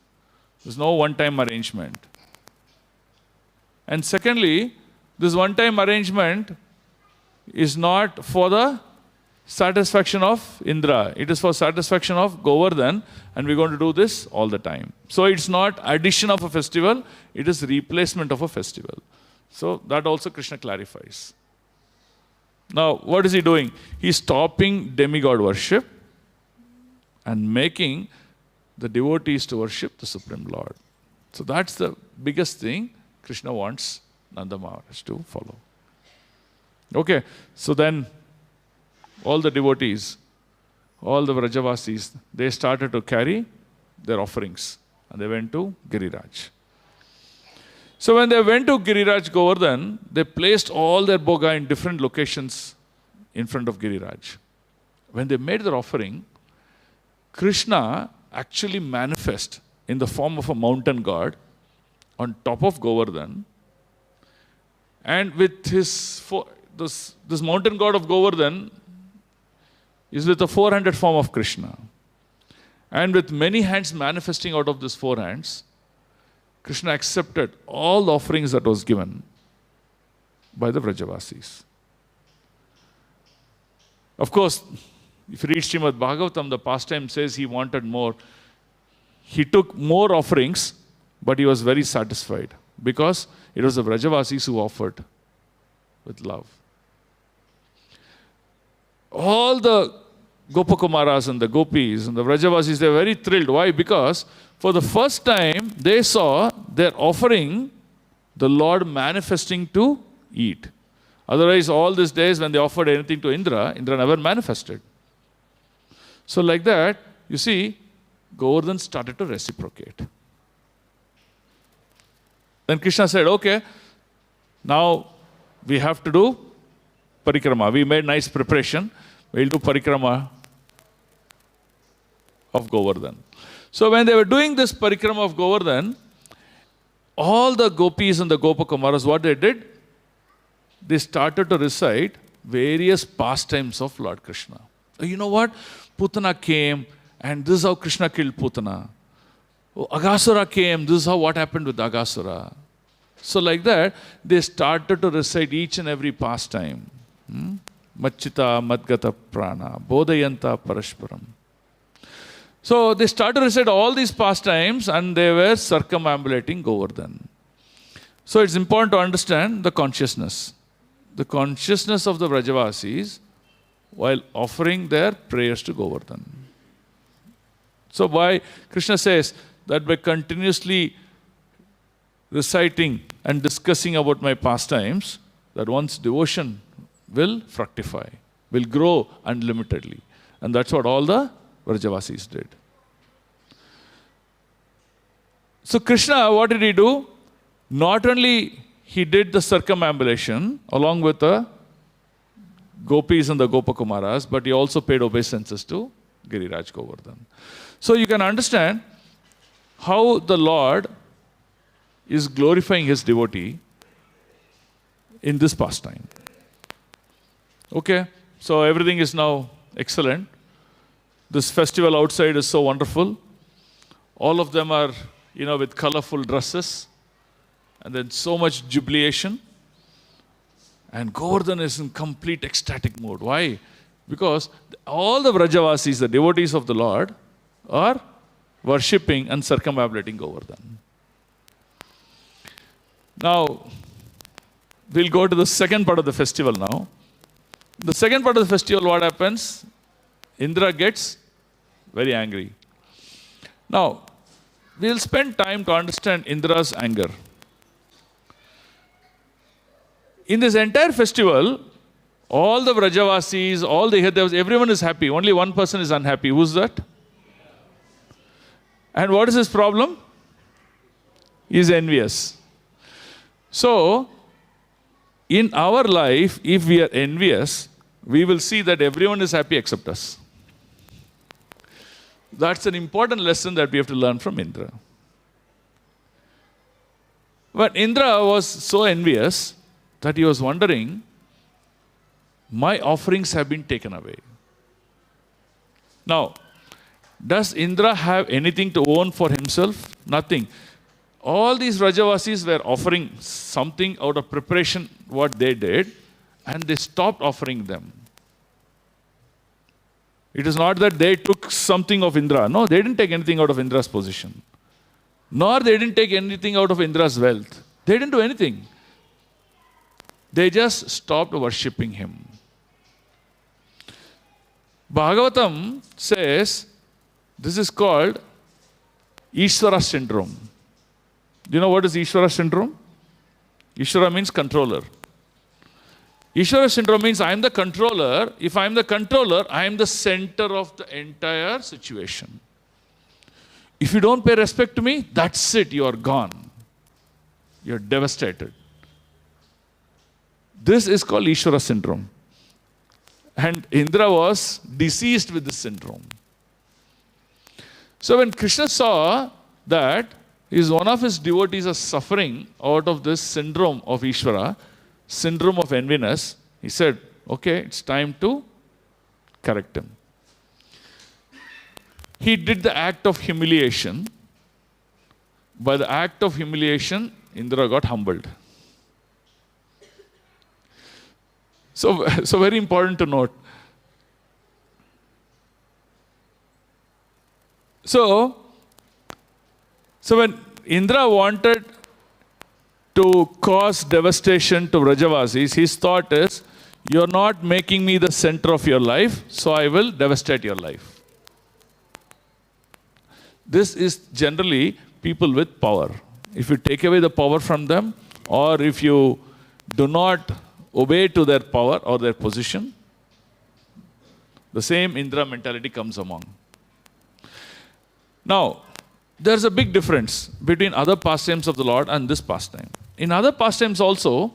There's no one-time arrangement. And secondly, this one-time arrangement is not for the satisfaction of Indra. It is for satisfaction of Govardhan, and we're going to do this all the time. So it's not addition of a festival, it is replacement of a festival. So that also Krishna clarifies. Now, what is he doing? He's stopping demigod worship and making the devotees to worship the Supreme Lord. So that's the biggest thing Krishna wants Nanda Maharaj to follow. Okay, so then all the devotees, all the Vrajavasis, they started to carry their offerings and they went to Giriraj. So when they went to Giriraj Govardhan, they placed all their boga in different locations in front of Giriraj. When they made their offering, Krishna actually manifested in the form of a mountain god on top of Govardhan. And with this mountain god of Govardhan is with a 400 form of Krishna. And with many hands manifesting out of these 4 hands, Krishna accepted all the offerings that was given by the Vrajavasis. Of course, if you read Srimad Bhagavatam, the pastime says he wanted more. He took more offerings, but he was very satisfied because it was the Vrajavasis who offered with love. All the Gopakumaras and the Gopis and the Vrajavasis, they were very thrilled. Why? Because for the first time, they saw their offering, the Lord manifesting to eat. Otherwise, all these days when they offered anything to Indra, Indra never manifested. So like that, you see, Govardhan started to reciprocate. Then Krishna said, okay, now we have to do parikrama. We made nice preparation. We'll do parikrama of Govardhan. So when they were doing this parikrama of Govardhan, all the gopis and the Gopakumaras, what they did, they started to recite various pastimes of Lord Krishna. You know what? Putana came, and this is how Krishna killed Putana. Oh, Agasura came, this is how what happened with Agasura. So like that, they started to recite each and every pastime. Machita, Madgata Prana, Bodhayanta Parashparam. So they started to recite all these pastimes and they were circumambulating Govardhan. So it's important to understand the consciousness. The consciousness of the Vrajavasis while offering their prayers to Govardhan. So why Krishna says that by continuously reciting and discussing about my pastimes, that one's devotion will fructify, will grow unlimitedly. And that's what all the Vrajavasis did. So Krishna, what did he do? Not only he did the circumambulation along with the gopis and the Gopakumaras, but he also paid obeisances to Giriraj Govardhan. So you can understand how the Lord is glorifying his devotee in this pastime. Okay, so everything is now excellent. This festival outside is so wonderful. All of them are, with colorful dresses. And then so much jubilation. And Govardhan is in complete ecstatic mode. Why? Because all the Vrajavasis, the devotees of the Lord, are worshipping and circumambulating Govardhan. Now, we'll go to the second part of the festival now. The second part of the festival, what happens? Indra gets very angry. Now, we'll spend time to understand Indra's anger. In this entire festival, all the Vrajavasis, all the Yadavas, everyone is happy. Only one person is unhappy. Who's that? And what is his problem? He is envious. So, in our life, if we are envious, we will see that everyone is happy except us. That's an important lesson that we have to learn from Indra. But Indra was so envious that he was wondering, my offerings have been taken away. Now, does Indra have anything to own for himself? Nothing. All these Vrajavasis were offering something out of preparation, what they did, and they stopped offering them. It is not that they took something of Indra. No, they didn't take anything out of Indra's position. Nor they didn't take anything out of Indra's wealth. They didn't do anything. They just stopped worshipping him. Bhagavatam says, this is called Ishvara syndrome. Do you know what is Ishvara syndrome? Ishvara means controller. Ishvara syndrome means I am the controller. If I am the controller, I am the center of the entire situation. If you don't pay respect to me, that's it, you are gone. You are devastated. This is called Ishvara syndrome. And Indra was diseased with this syndrome. So when Krishna saw that one of his devotees is suffering out of this syndrome of Ishvara, syndrome of enviness, he said, okay, it's time to correct him. He did the act of humiliation. By the act of humiliation, Indra got humbled. So very important to note. So when Indra wanted to cause devastation to Vrajavasis, his thought is, you're not making me the center of your life, so I will devastate your life. This is generally people with power. If you take away the power from them, or if you do not obey to their power or their position, the same Indra mentality comes among. Now, there's a big difference between other pastimes of the Lord and this pastime. In other pastimes also,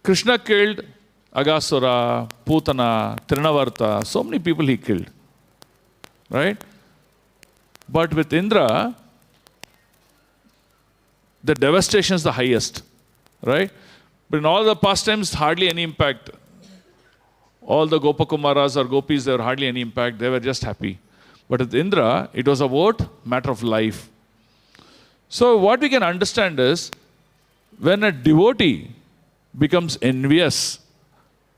Krishna killed Agasura, Putana, Trinavarta, so many people he killed. Right? But with Indra, the devastation is the highest, right? But in all the pastimes, hardly any impact. All the Gopakumaras or Gopis, there were hardly any impact. They were just happy. But with Indra, it was about matter of life. So what we can understand is, when a devotee becomes envious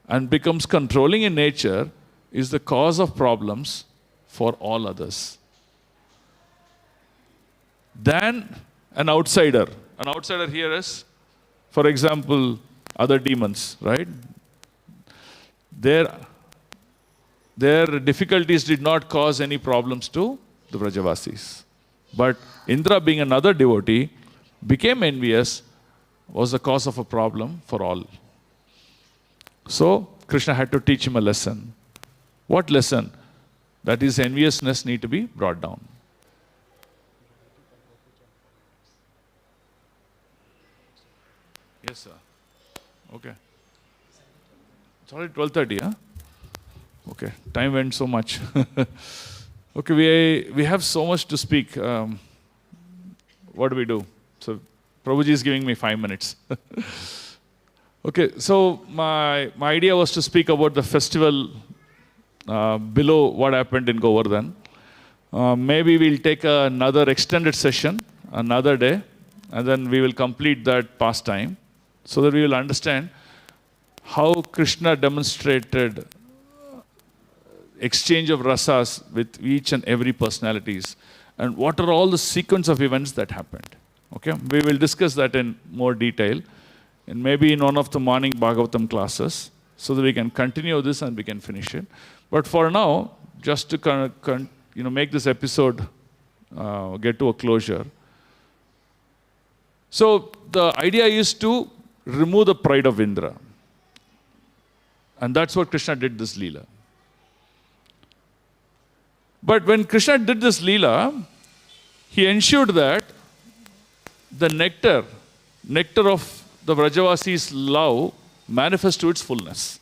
and becomes controlling in nature, is the cause of problems for all others. Than an outsider. An outsider here is, for example, other demons, right? Their difficulties did not cause any problems to the Vrajavasis. But Indra, being another devotee, became envious, was the cause of a problem for all. So Krishna had to teach him a lesson. What lesson? That his enviousness need to be brought down. Yes, sir. Okay. It's already 12:30, huh? Okay. Time went so much. Okay, we have so much to speak. What do? So Prabhuji is giving me 5 minutes. Okay, so my idea was to speak about the festival below what happened in Govardhan. Maybe we'll take another extended session another day, and then we will complete that pastime so that we will understand how Krishna demonstrated exchange of rasas with each and every personalities, and what are all the sequence of events that happened. Okay, we will discuss that in more detail, and maybe in one of the morning Bhagavatam classes, so that we can continue this and we can finish it. But for now, just to make this episode get to a closure. So the idea is to remove the pride of Indra, and that's what Krishna did this Leela. But when Krishna did this Leela, he ensured that the nectar of the Vrajavasi's love manifests to its fullness.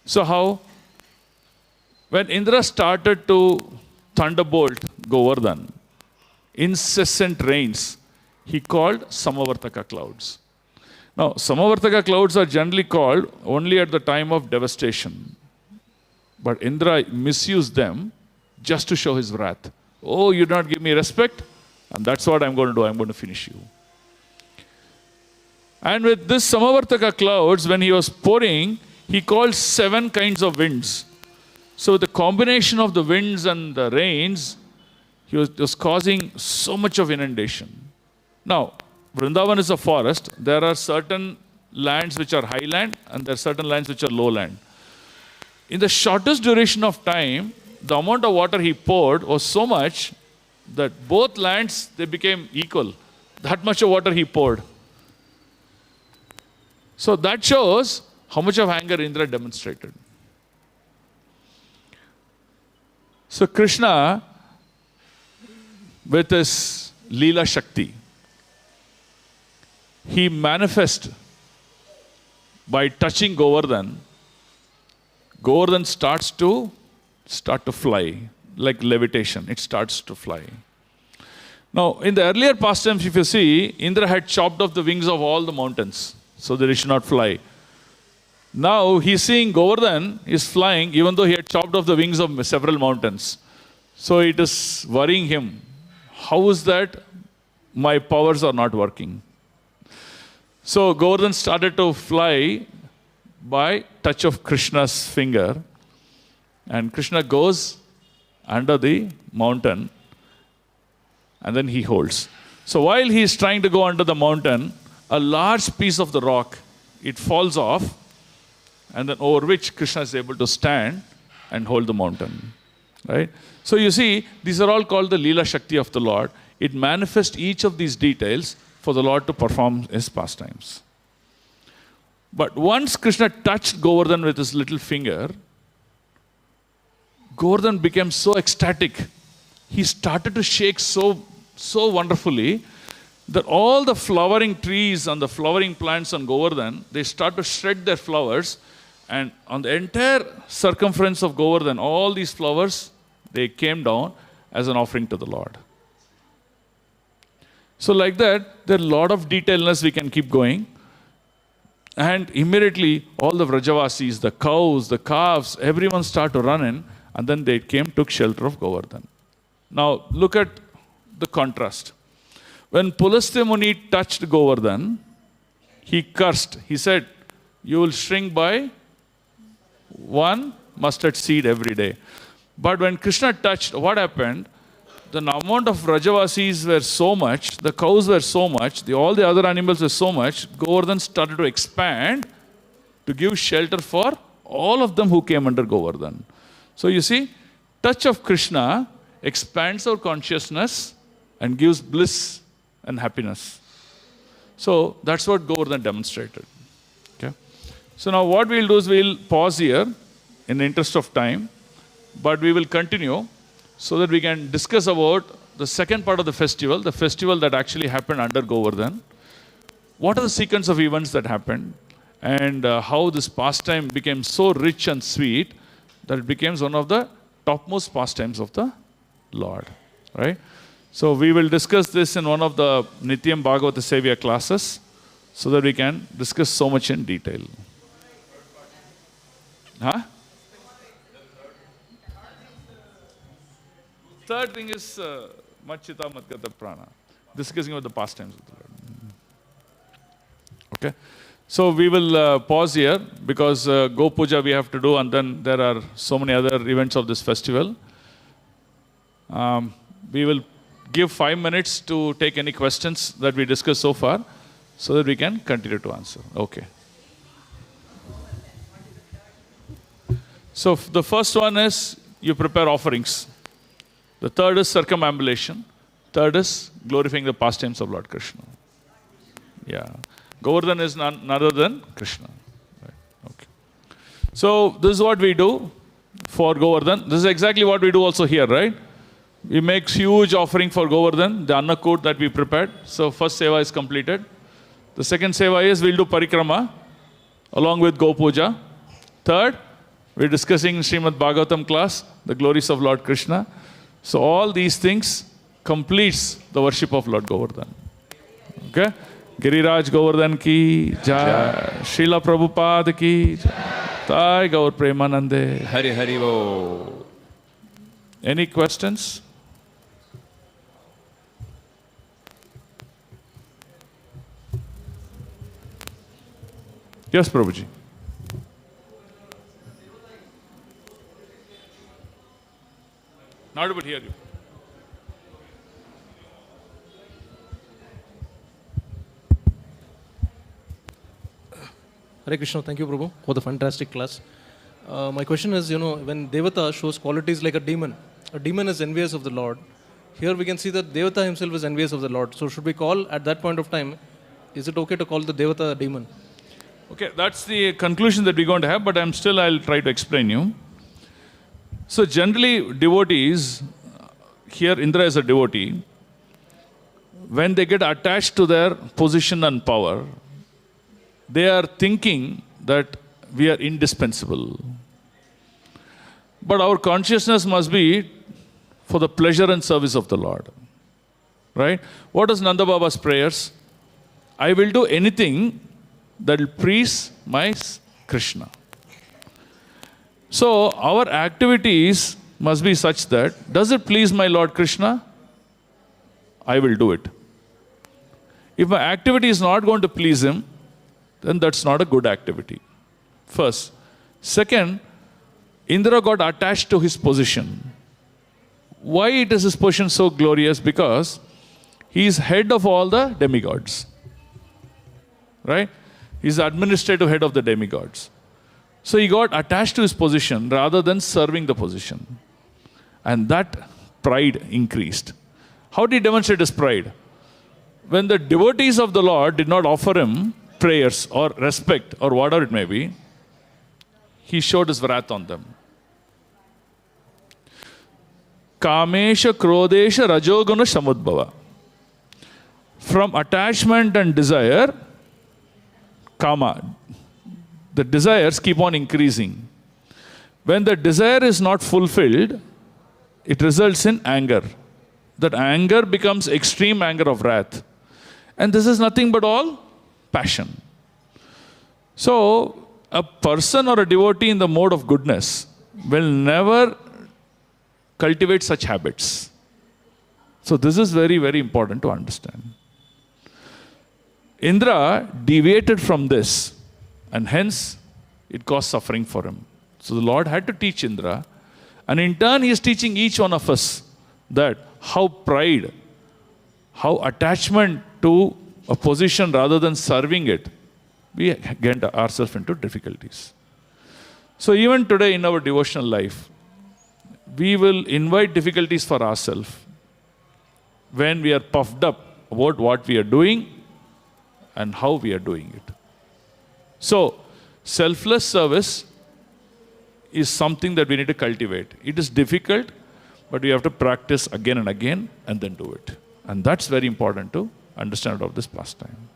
So how? When Indra started to thunderbolt Govardhan, incessant rains, he called Samavartaka clouds. Now, Samavartaka clouds are generally called only at the time of devastation. But Indra misused them just to show his wrath. Oh, you do not give me respect, and that's what I'm going to do. I'm going to finish you. And with this Samavartaka clouds, when he was pouring, he called 7 kinds of winds. So the combination of the winds and the rains, he was causing so much of inundation. Now, Vrindavan is a forest. There are certain lands which are highland, and there are certain lands which are lowland. In the shortest duration of time, the amount of water he poured was so much that both lands, they became equal. That much of water he poured. So that shows how much of anger Indra demonstrated. So Krishna, with his Leela Shakti, he manifests by touching Govardhan. Govardhan starts to fly, like levitation. It starts to fly. Now, in the earlier pastimes, if you see, Indra had chopped off the wings of all the mountains so that it should not fly. Now, he's seeing Govardhan is flying even though he had chopped off the wings of several mountains. So it is worrying him. How is that my powers are not working? So Govardhan started to fly by touch of Krishna's finger. And Krishna goes under the mountain and then he holds. So while he is trying to go under the mountain, a large piece of the rock, it falls off, and then over which Krishna is able to stand and hold the mountain. Right? So you see, these are all called the Leela Shakti of the Lord. It manifests each of these details for the Lord to perform his pastimes. But once Krishna touched Govardhan with his little finger, Govardhan became so ecstatic. He started to shake so wonderfully that all the flowering trees and the flowering plants on Govardhan, they start to shred their flowers, and on the entire circumference of Govardhan, all these flowers, they came down, as an offering to the Lord. So like that, there are a lot of detailness we can keep going. And immediately, all the Vrajavasis, the cows, the calves, everyone start to run in. And then they came, took shelter of Govardhan. Now, look at the contrast. When Pulastya Muni touched Govardhan, he cursed. He said, you will shrink by one mustard seed every day. But when Krishna touched, what happened? The amount of Vrajavasis were so much, the cows were so much, all the other animals were so much, Govardhan started to expand to give shelter for all of them who came under Govardhan. So you see, touch of Krishna expands our consciousness and gives bliss and happiness. So that's what Govardhan demonstrated. Okay? So now what we'll do is we'll pause here in the interest of time, but we will continue so that we can discuss about the second part of the festival that actually happened under Govardhan. What are the sequence of events that happened, and how this pastime became so rich and sweet that it became one of the topmost pastimes of the Lord. Right? So we will discuss this in one of the Nityam Bhagavata Sevya classes so that we can discuss so much in detail. Huh? Third thing is Machita Matgata Prana, discussing about the pastimes of the Lord. Okay? So we will pause here because Go Puja we have to do, and then there are so many other events of this festival. We will give 5 minutes to take any questions that we discussed so far so that we can continue to answer. Okay. So the first one is you prepare offerings. The third is circumambulation. Third is glorifying the pastimes of Lord Krishna. Yeah. Govardhan is none other than Krishna. Right. Okay. So this is what we do for Govardhan. This is exactly what we do also here, right? We make huge offering for Govardhan, the Annakut that we prepared. So first seva is completed. The second seva is we'll do parikrama along with Go Puja. Third, we're discussing in Srimad Bhagavatam class the glories of Lord Krishna. So all these things completes the worship of Lord Govardhan. Okay? Giriraj Govardhan ki jai, Srila Prabhupada ki jai, Thai Gaur Premanande. Hari Hari Bo. Any questions? Yes, Prabhuji. Not able to hear you. Hare Krishna, thank you, Prabhu, for the fantastic class. My question is, when Devata shows qualities like a demon is envious of the Lord. Here we can see that Devata himself is envious of the Lord. So should we call at that point of time, is it okay to call the Devata a demon? Okay, that's the conclusion that we're going to have, but I'll try to explain you. So generally, devotees, here Indra is a devotee, when they get attached to their position and power, they are thinking that we are indispensable. But our consciousness must be for the pleasure and service of the Lord. Right? What is Nanda Baba's prayers? I will do anything that will please my Krishna. So our activities must be such that, does it please my Lord Krishna? I will do it. If my activity is not going to please him, then that's not a good activity. First. Second, Indra got attached to his position. Why it is his position so glorious? Because he is head of all the demigods. Right? He is the administrative head of the demigods. So he got attached to his position rather than serving the position. And that pride increased. How did he demonstrate his pride? When the devotees of the Lord did not offer him prayers or respect or whatever it may be, he showed his wrath on them. Kamesha Krodesha Rajoguna Samudbhava. From attachment and desire, Kama, the desires keep on increasing. When the desire is not fulfilled, it results in anger. That anger becomes extreme anger of wrath. And this is nothing but all passion. So, a person or a devotee in the mode of goodness will never cultivate such habits. So, this is very, very important to understand. Indra deviated from this, and hence it caused suffering for him. So, the Lord had to teach Indra, and in turn, He is teaching each one of us that how pride, how attachment to a position rather than serving it, we get ourselves into difficulties. So even today in our devotional life, we will invite difficulties for ourselves when we are puffed up about what we are doing and how we are doing it. So selfless service is something that we need to cultivate. It is difficult, but we have to practice again and again and then do it. And that's very important to understand of this pastime.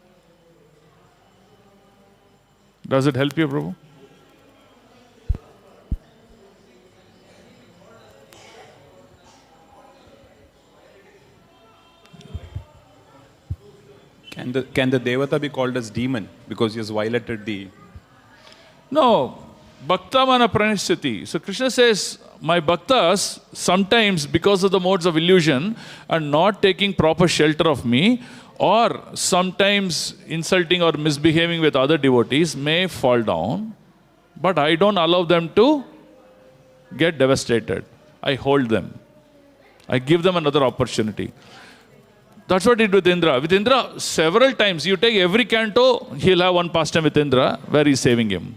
Does it help you, Prabhu? Can the Devata be called as demon because he has violated the... No. Bhakta mana pranishyati. So Krishna says, my bhaktas sometimes because of the modes of illusion are not taking proper shelter of me, or sometimes insulting or misbehaving with other devotees may fall down, but I don't allow them to get devastated. I hold them. I give them another opportunity. That's what he did with Indra. With Indra, several times, you take every canto, he'll have one pastime with Indra where he's saving him.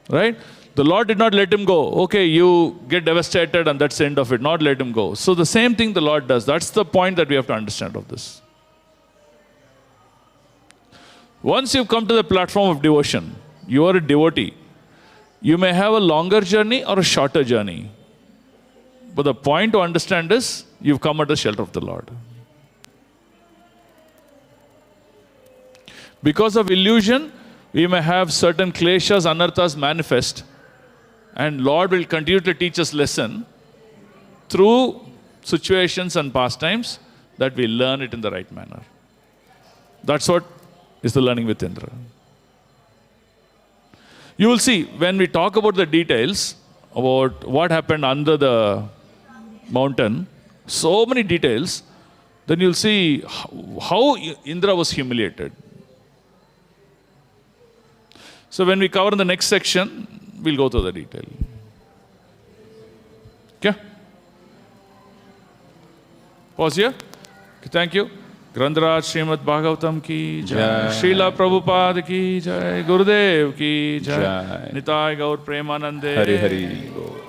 Right? The Lord did not let him go. Okay, you get devastated and that's the end of it. Not let him go. So the same thing the Lord does. That's the point that we have to understand of this. Once you've come to the platform of devotion, you are a devotee. You may have a longer journey or a shorter journey. But the point to understand is, you've come under the shelter of the Lord. Because of illusion, we may have certain kleshas, anarthas manifest, and Lord will continue to teach us lesson through situations and pastimes that we learn it in the right manner. That's what is the learning with Indra. You will see, when we talk about the details, about what happened under the mountain, so many details, then you'll see how Indra was humiliated. So when we cover in the next section, we'll go through the detail. Okay? Pause here. Okay, thank you. Grantaraj Srimad Bhagavatam ki jai. Srila Prabhupada ki jai. Gurudev ki jai. Nitai Gaur Premanande. Hari Hari.